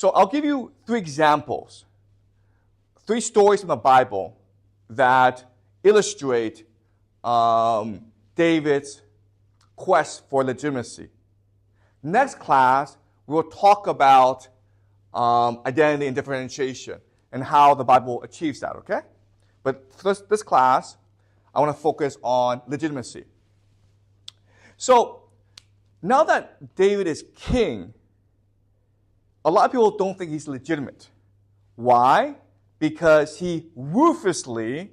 I'll give you three examples, three stories from the Bible that illustrate David's quest for legitimacy. Next class, we will talk about identity and differentiation and how the Bible achieves that, okay? But for this class, I want to focus on legitimacy. So, now that David is king, a lot of people don't think he's legitimate. Why? Because he ruthlessly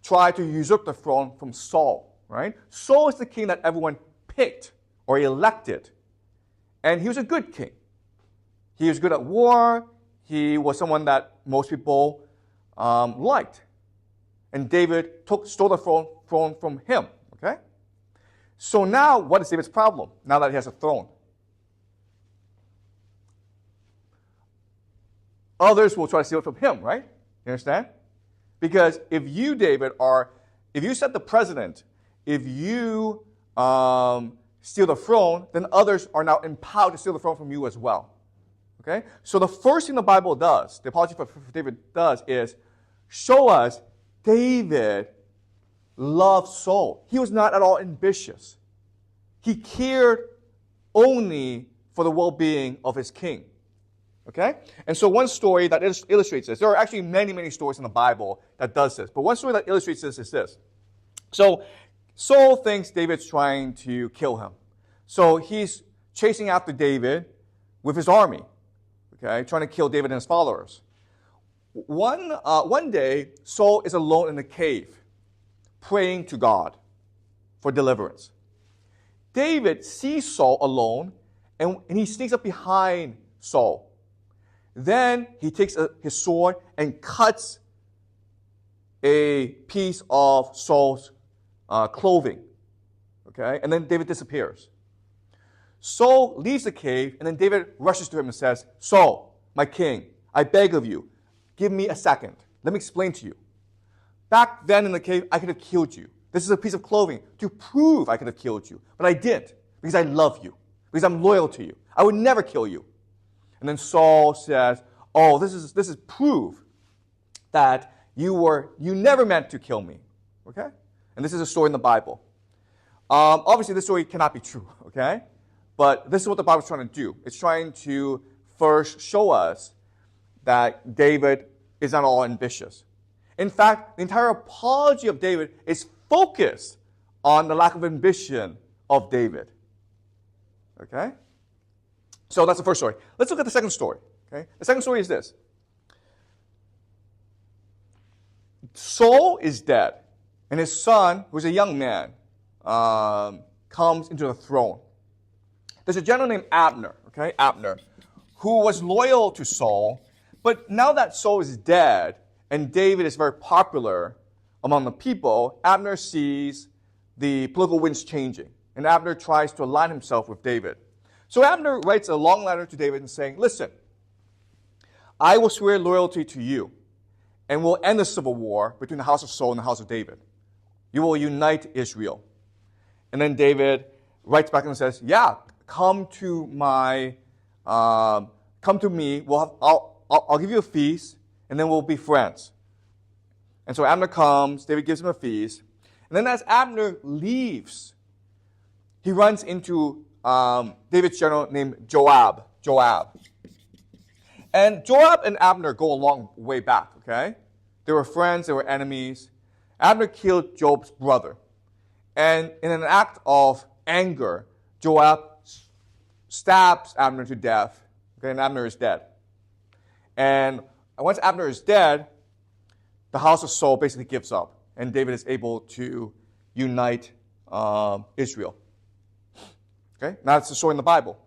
tried to usurp the throne from Saul, right? Saul is the king that everyone picked or elected. And he was a good king. He was good at war. He was someone that most people liked. And David stole the throne from him, okay? So now, what is David's problem now that he has a throne? Others will try to steal it from him, right? You understand? Because if you, David, if you set the precedent, if you steal the throne, then others are now empowered to steal the throne from you as well. Okay? So the first thing the Bible does, the Apology for David does, is show us David loved Saul. He was not at all ambitious. He cared only for the well-being of his king. Okay? And so one story that illustrates this, there are actually many, many stories in the Bible that does this, but one story that illustrates this is this. So Saul thinks David's trying to kill him. So he's chasing after David with his army, okay, trying to kill David and his followers. One day, Saul is alone in a cave, praying to God for deliverance. David sees Saul alone, and he sneaks up behind Saul. Then he takes his sword and cuts a piece of Saul's clothing. Okay? And then David disappears. Saul leaves the cave, and then David rushes to him and says, Saul, my king, I beg of you, give me a second. Let me explain to you. Back then in the cave, I could have killed you. This is a piece of clothing to prove I could have killed you. But I didn't, because I love you, because I'm loyal to you. I would never kill you. And then Saul says, oh, this is proof that you never meant to kill me. Okay? And this is a story in the Bible. Obviously, this story cannot be true, okay? But this is what the Bible is trying to do. It's trying to first show us that David is not all ambitious. In fact, the entire apology of David is focused on the lack of ambition of David. Okay? So that's the first story. Let's look at the second story. Okay? The second story is this. Saul is dead, and his son, who's a young man, comes into the throne. There's a general named Abner, okay? Abner, who was loyal to Saul, but now that Saul is dead and David is very popular among the people, Abner sees the political winds changing, and Abner tries to align himself with David. So Abner writes a long letter to David and saying, listen, I will swear loyalty to you, and will end the civil war between the house of Saul and the house of David. You will unite Israel. And then David writes back and says, yeah, come to me. I'll give you a feast, and then we'll be friends. And so Abner comes, David gives him a feast. And then as Abner leaves, he runs into David's general named Joab. And Joab and Abner go a long way back, okay? They were friends, they were enemies. Abner killed Joab's brother. And in an act of anger, Joab stabs Abner to death, okay, and Abner is dead. And once Abner is dead, the house of Saul basically gives up, and David is able to unite Israel. Okay, now that's the story in the Bible.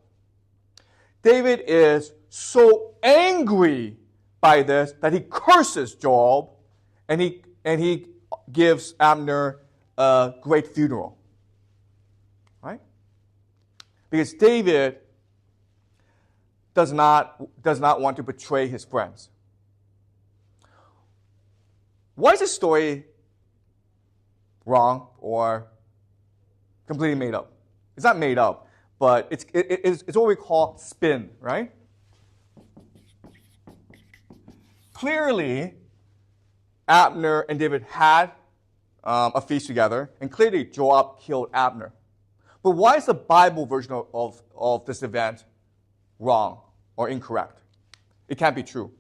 David is so angry by this that he curses Joab, and he gives Abner a great funeral. Right? Because David does not want to betray his friends. Why is this story wrong or completely made up? It's not made up, but it's what we call spin, right? Clearly, Abner and David had a feast together, and clearly Joab killed Abner. But why is the Bible version of this event wrong or incorrect? It can't be true.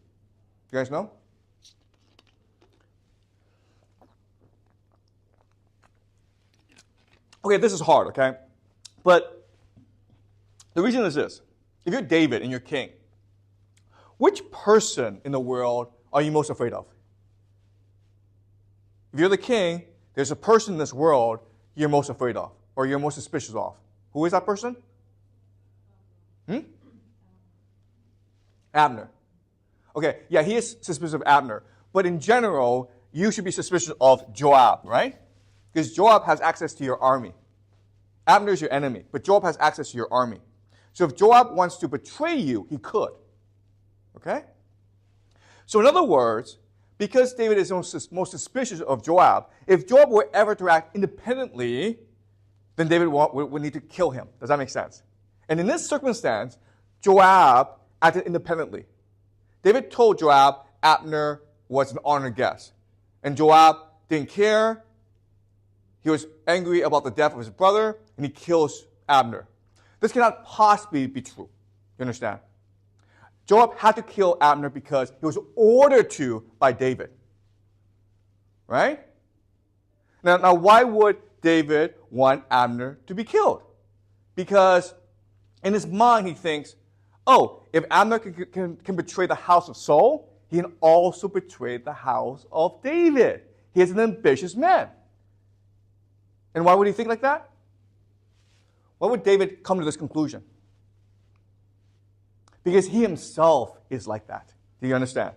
You guys know? Okay, this is hard, okay? But the reason is this. If you're David and you're king, which person in the world are you most afraid of? If you're the king, there's a person in this world you're most afraid of, or you're most suspicious of. Who is that person? Abner. Okay, yeah, he is suspicious of Abner. But in general, you should be suspicious of Joab, right? Because Joab has access to your army. Abner is your enemy, but Joab has access to your army. So if Joab wants to betray you, he could. Okay? So in other words, because David is most suspicious of Joab, if Joab were ever to act independently, then David would need to kill him. Does that make sense? And in this circumstance, Joab acted independently. David told Joab Abner was an honored guest. And Joab didn't care. He was angry about the death of his brother, and he kills Abner. This cannot possibly be true. You understand? Joab had to kill Abner because he was ordered to by David. Right? Now why would David want Abner to be killed? Because in his mind he thinks, oh, if Abner can betray the house of Saul, he can also betray the house of David. He is an ambitious man. And why would he think like that? Why would David come to this conclusion? Because he himself is like that. Do you understand?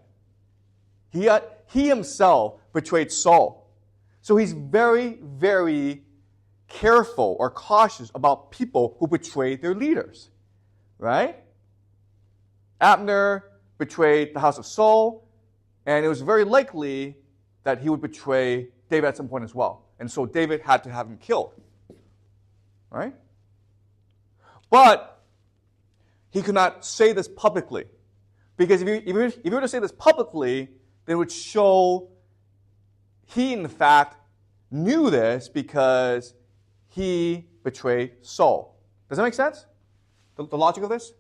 He himself betrayed Saul. So he's very, very careful or cautious about people who betray their leaders. Right? Abner betrayed the house of Saul, and it was very likely that he would betray David at some point as well. And so David had to have him killed. Right? But he could not say this publicly. Because if he were to say this publicly, then it would show he, in fact, knew this because he betrayed Saul. Does that make sense? The logic of this?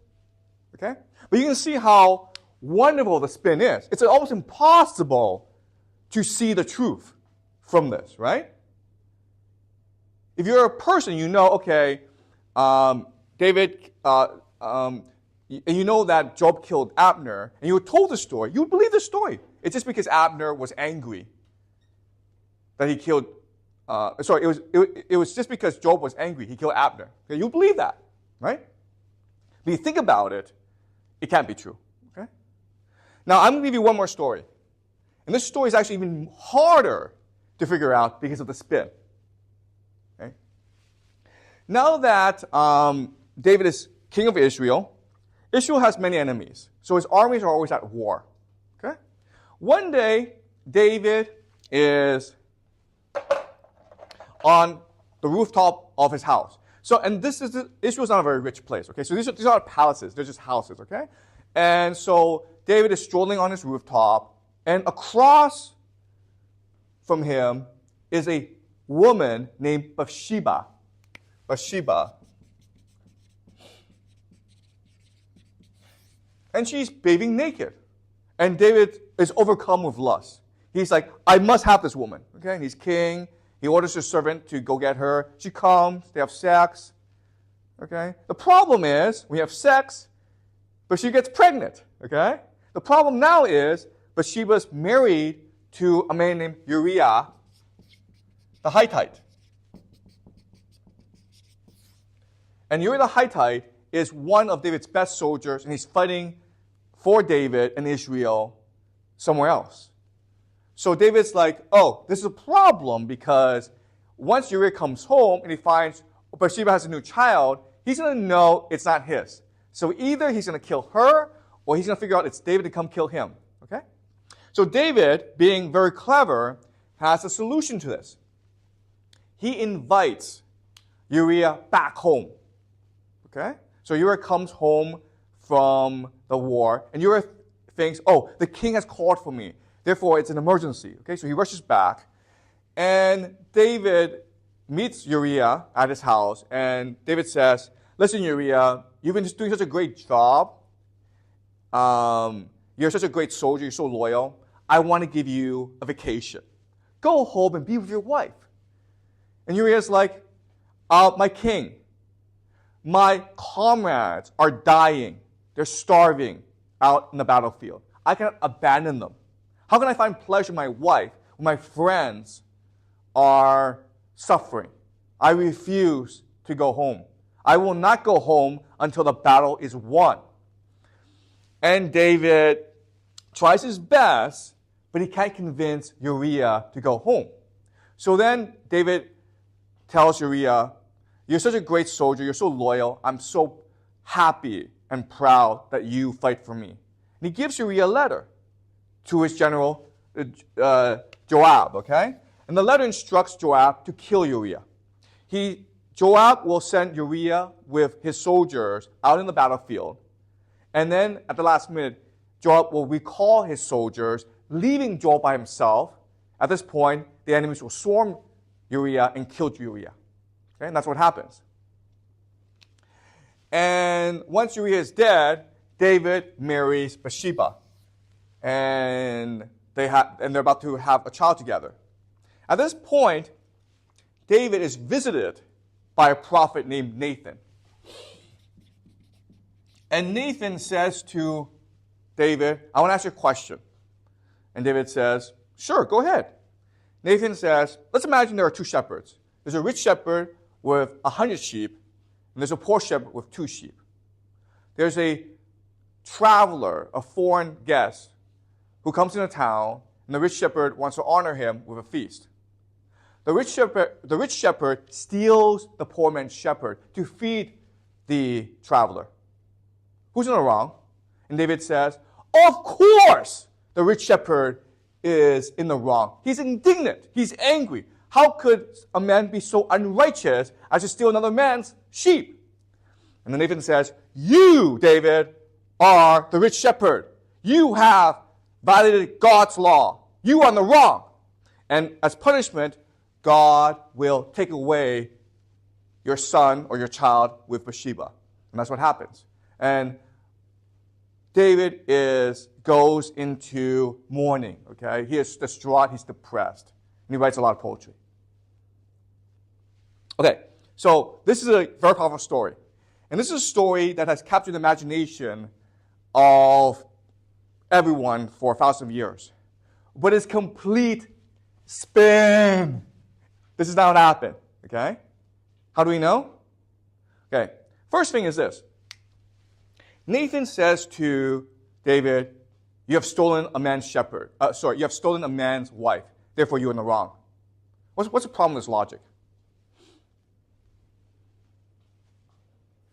Okay? But you can see how wonderful the spin is. It's almost impossible to see the truth from this, right? If you're a person, you know, okay, David, you know that Joab killed Abner, and you were told the story, you would believe the story. It's just because Abner was angry that he killed, it was just because Joab was angry, he killed Abner. Okay, you believe that, right? But you think about it, it can't be true, okay? Now, I'm going to give you one more story. And this story is actually even harder to figure out because of the spin. Okay? Now that David is king of Israel, Israel has many enemies. So his armies are always at war. Okay? One day, David is on the rooftop of his house. So, and Israel's not a very rich place, okay? So these are not palaces, they're just houses, okay? And so David is strolling on his rooftop, and across from him is a woman named Bathsheba. And she's bathing naked. And David is overcome with lust. He's like, I must have this woman, okay? And he's king. He orders his servant to go get her. She comes. They have sex. Okay? The problem is, we have sex, but she gets pregnant. Okay? The problem now is, Bathsheba's married to a man named Uriah, the Hittite. And Uriah the Hittite is one of David's best soldiers, and he's fighting for David and Israel somewhere else. So David's like, oh, this is a problem because once Uriah comes home and he finds Bathsheba has a new child, he's going to know it's not his. So either he's going to kill her or he's going to figure out it's David to come kill him. Okay? So David, being very clever, has a solution to this. He invites Uriah back home. Okay? So Uriah comes home from the war, and Uriah thinks, oh, the king has called for me. Therefore, it's an emergency. Okay, so he rushes back, and David meets Uriah at his house, and David says, listen, Uriah, you've been doing such a great job. You're such a great soldier. You're so loyal. I want to give you a vacation. Go home and be with your wife. And Uriah's like, my king, my comrades are dying. They're starving out in the battlefield. I cannot abandon them. How can I find pleasure in my wife when my friends are suffering? I refuse to go home. I will not go home until the battle is won. And David tries his best, but he can't convince Uriah to go home. So then David tells Uriah, you're such a great soldier, you're so loyal, I'm so happy and proud that you fight for me. And he gives Uriah a letter to his general, Joab, okay? And the letter instructs Joab to kill Uriah. Joab will send Uriah with his soldiers out in the battlefield. And then at the last minute, Joab will recall his soldiers, leaving Joab by himself. At this point, the enemies will swarm Uriah and kill Uriah. Okay? And that's what happens. And once Uriah is dead, David marries Bathsheba. And they're about to have a child together. At this point, David is visited by a prophet named Nathan. And Nathan says to David, I want to ask you a question. And David says, sure, go ahead. Nathan says, let's imagine there are two shepherds. There's a rich shepherd with 100 sheep, and there's a poor shepherd with 2 sheep. There's a traveler, a foreign guest, who comes into town, and the rich shepherd wants to honor him with a feast. The rich shepherd steals the poor man's shepherd to feed the traveler. Who's in the wrong? And David says, of course the rich shepherd is in the wrong. He's indignant. He's angry. How could a man be so unrighteous as to steal another man's sheep? And then Nathan says, you, David, are the rich shepherd. You have violated God's law. You are in the wrong. And as punishment, God will take away your son or your child with Bathsheba. And that's what happens. And David goes into mourning, okay? He is distraught, he's depressed. And he writes a lot of poetry. Okay, so this is a very powerful story. And this is a story that has captured the imagination of everyone for 1,000 years. But it's complete spin. This is not what happened, okay? How do we know? Okay, first thing is this. Nathan says to David, you have stolen a man's you have stolen a man's wife. Therefore, you're in the wrong. What's the problem with this logic?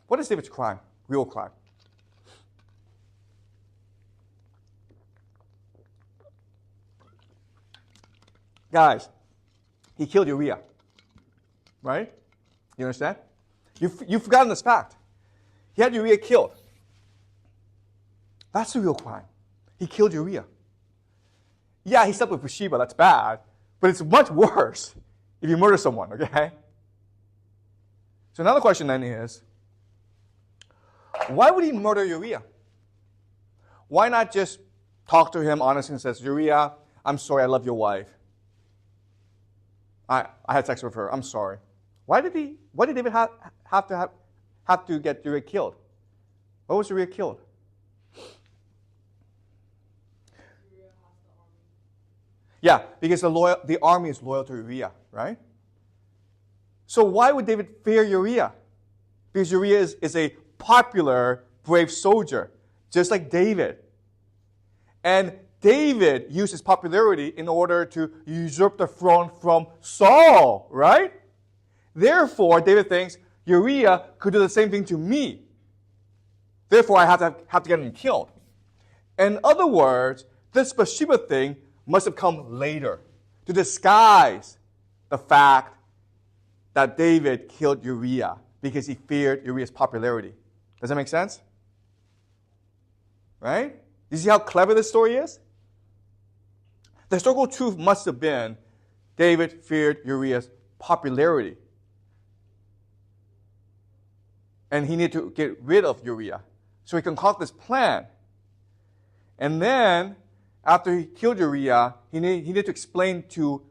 What is David's crime? Real crime. Guys, he killed Uriah. Right? You understand? You've forgotten this fact. He had Uriah killed. That's the real crime. He killed Uriah. Yeah, he slept with Bathsheba. That's bad. But it's much worse if you murder someone, okay? So another question then is, why would he murder Uriah? Why not just talk to him honestly and says, Uriah, I'm sorry, I love your wife. I had sex with her. I'm sorry. Why did David have to get Uriah killed? Why was Uriah killed? Yeah, because the army is loyal to Uriah, right? So why would David fear Uriah? Because Uriah is a popular, brave soldier, just like David. And David used his popularity in order to usurp the throne from Saul, right? Therefore, David thinks Uriah could do the same thing to me. Therefore, I have to get him killed. In other words, this Bathsheba thing must have come later to disguise the fact that David killed Uriah because he feared Uriah's popularity. Does that make sense? Right? You see how clever this story is? The historical truth must have been David feared Uriah's popularity. And he needed to get rid of Uriah. So he concocted this plan. And then, after he killed Uriah, he needed to explain to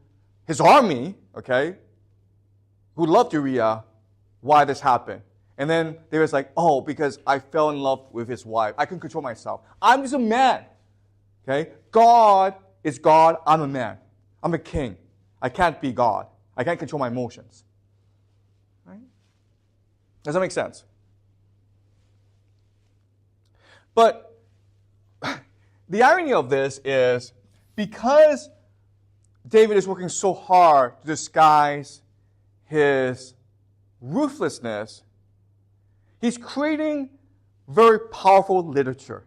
his army, okay, who loved Uriah, why this happened. And then they was like, oh, because I fell in love with his wife. I couldn't control myself. I'm just a man. Okay? God is God. I'm a man. I'm a king. I can't be God. I can't control my emotions. Right? Does that make sense? But the irony of this is because David is working so hard to disguise his ruthlessness, he's creating very powerful literature.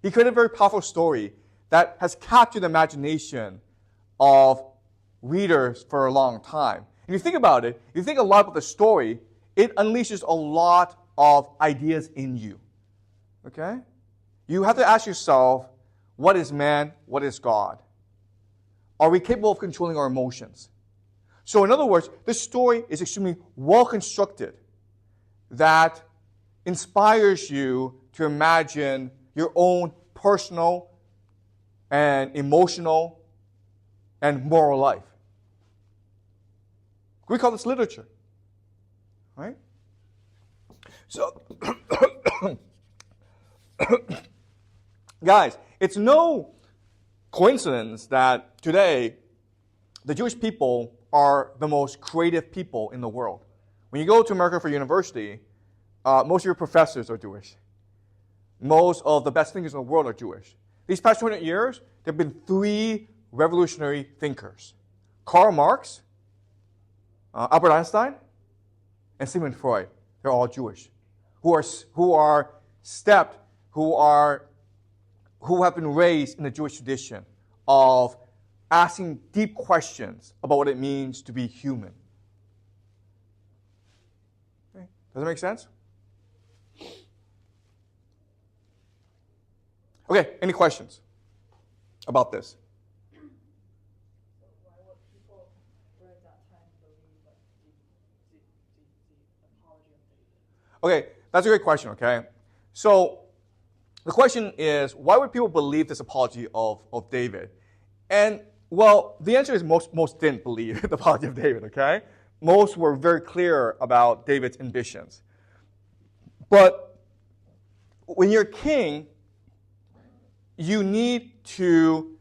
He created a very powerful story that has captured the imagination of readers for a long time. If you think about it, if you think a lot about the story, it unleashes a lot of ideas in you. Okay? You have to ask yourself, what is man? What is God? Are we capable of controlling our emotions? So in other words, this story is extremely well constructed that inspires you to imagine your own personal and emotional and moral life. We call this literature, right? So, guys, it's no coincidence that today the Jewish people are the most creative people in the world. When you go to America for university, most of your professors are Jewish. Most of the best thinkers in the world are Jewish. These past 200 years, there have been 3 revolutionary thinkers. Karl Marx, Albert Einstein, and Sigmund Freud. They're all Jewish, who have been raised in the Jewish tradition of asking deep questions about what it means to be human. Okay. Does that make sense? Okay, any questions about this? So why would people during that time believe like the apology of David? Okay, that's a great question, okay? So the question is, why would people believe this apology of David? And, well, the answer is most didn't believe the apology of David, okay? Most were very clear about David's ambitions. But when you're king, you need to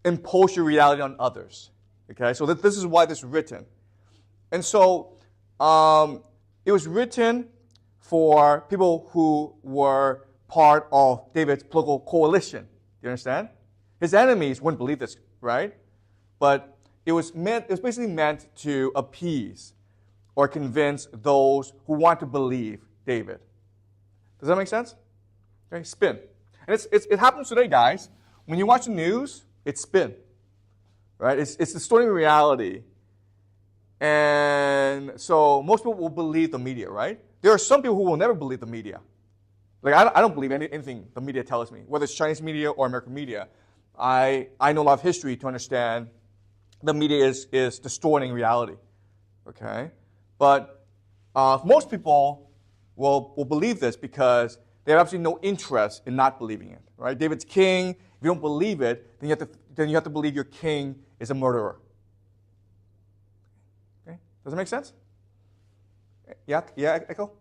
impose your reality on others, okay? So this is why this is written. And so it was written for people who were part of David's political coalition. Do you understand? His enemies wouldn't believe this, right? But it was basically meant to appease or convince those who want to believe David. Does that make sense? Okay, spin. And it happens today, guys. When you watch the news, it's spin. Right? It's distorting reality. And so most people will believe the media, right? There are some people who will never believe the media. Like, I don't believe anything the media tells me, whether it's Chinese media or American media. I know a lot of history to understand the media is distorting reality. Okay? But most people will believe this because they have absolutely no interest in not believing it. Right? David's king. If you don't believe it, then you have to believe your king is a murderer. Okay? Does that make sense? Yeah, Echo?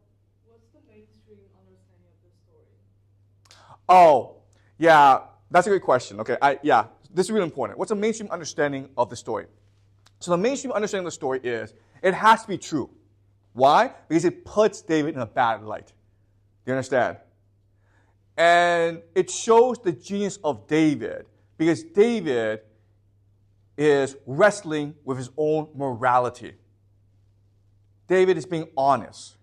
What's the mainstream understanding of this story? Oh, yeah, that's a great question. Okay, this is really important. What's the mainstream understanding of the story? So the mainstream understanding of the story is it has to be true. Why? Because it puts David in a bad light. Do you understand? And it shows the genius of David because David is wrestling with his own morality. David is being honest.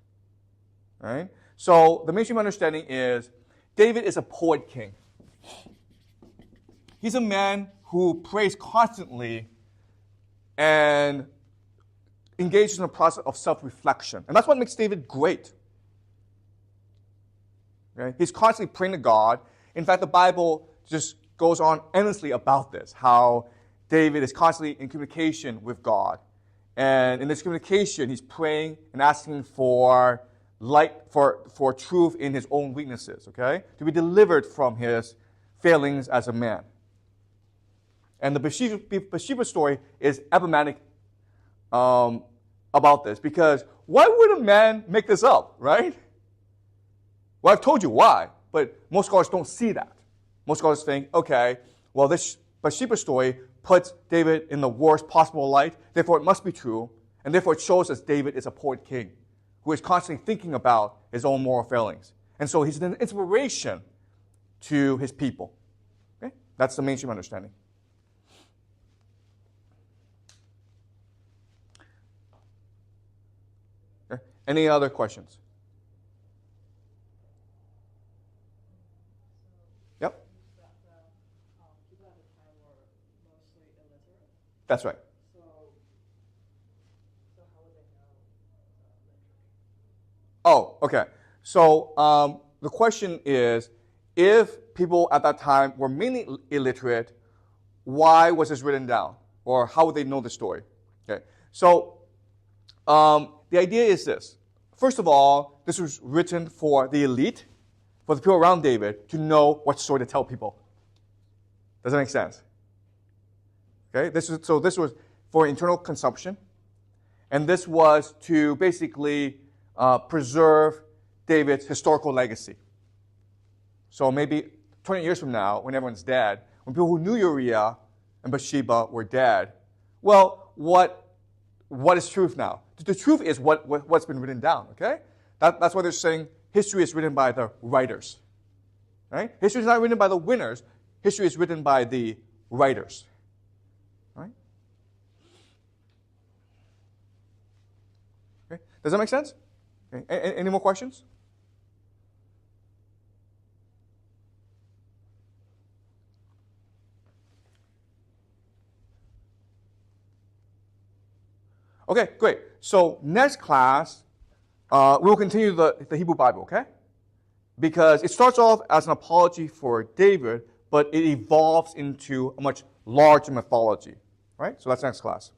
Right? So the mainstream understanding is David is a poet king. He's a man who prays constantly and engages in a process of self-reflection. And that's what makes David great. Okay? He's constantly praying to God. In fact, the Bible just goes on endlessly about this, how David is constantly in communication with God. And in this communication, he's praying and asking for light, for truth in his own weaknesses, okay? To be delivered from his failings as a man. And the Bathsheba story is emblematic about this, because why would a man make this up, right? Well, I've told you why, but most scholars don't see that. Most scholars think, okay, well, this Bathsheba story puts David in the worst possible light, therefore it must be true, and therefore it shows us David is a poet king who is constantly thinking about his own moral failings. And so he's an inspiration to his people. Okay? That's the mainstream understanding. Okay. Any other questions? Yep. That's right. So how would they know literature? Oh, okay. So the question is, if people at that time were mainly illiterate, why was this written down? Or how would they know the story? Okay. So the idea is this. First of all, this was written for the elite, for the people around David, to know what story to tell people. Does that make sense? Okay. This was for internal consumption. And this was to basically preserve David's historical legacy. So maybe 20 years from now, when everyone's dead, when people who knew Uriah and Bathsheba were dead, well, what is truth now? The truth is what's been written down, okay? That's why they're saying history is written by the writers. Right? History is not written by the winners. History is written by the writers. Right? Okay. Does that make sense? Okay. Any more questions? Okay, great. So next class, we will continue the Hebrew Bible, okay? Because it starts off as an apology for David, but it evolves into a much larger mythology, right? So that's next class.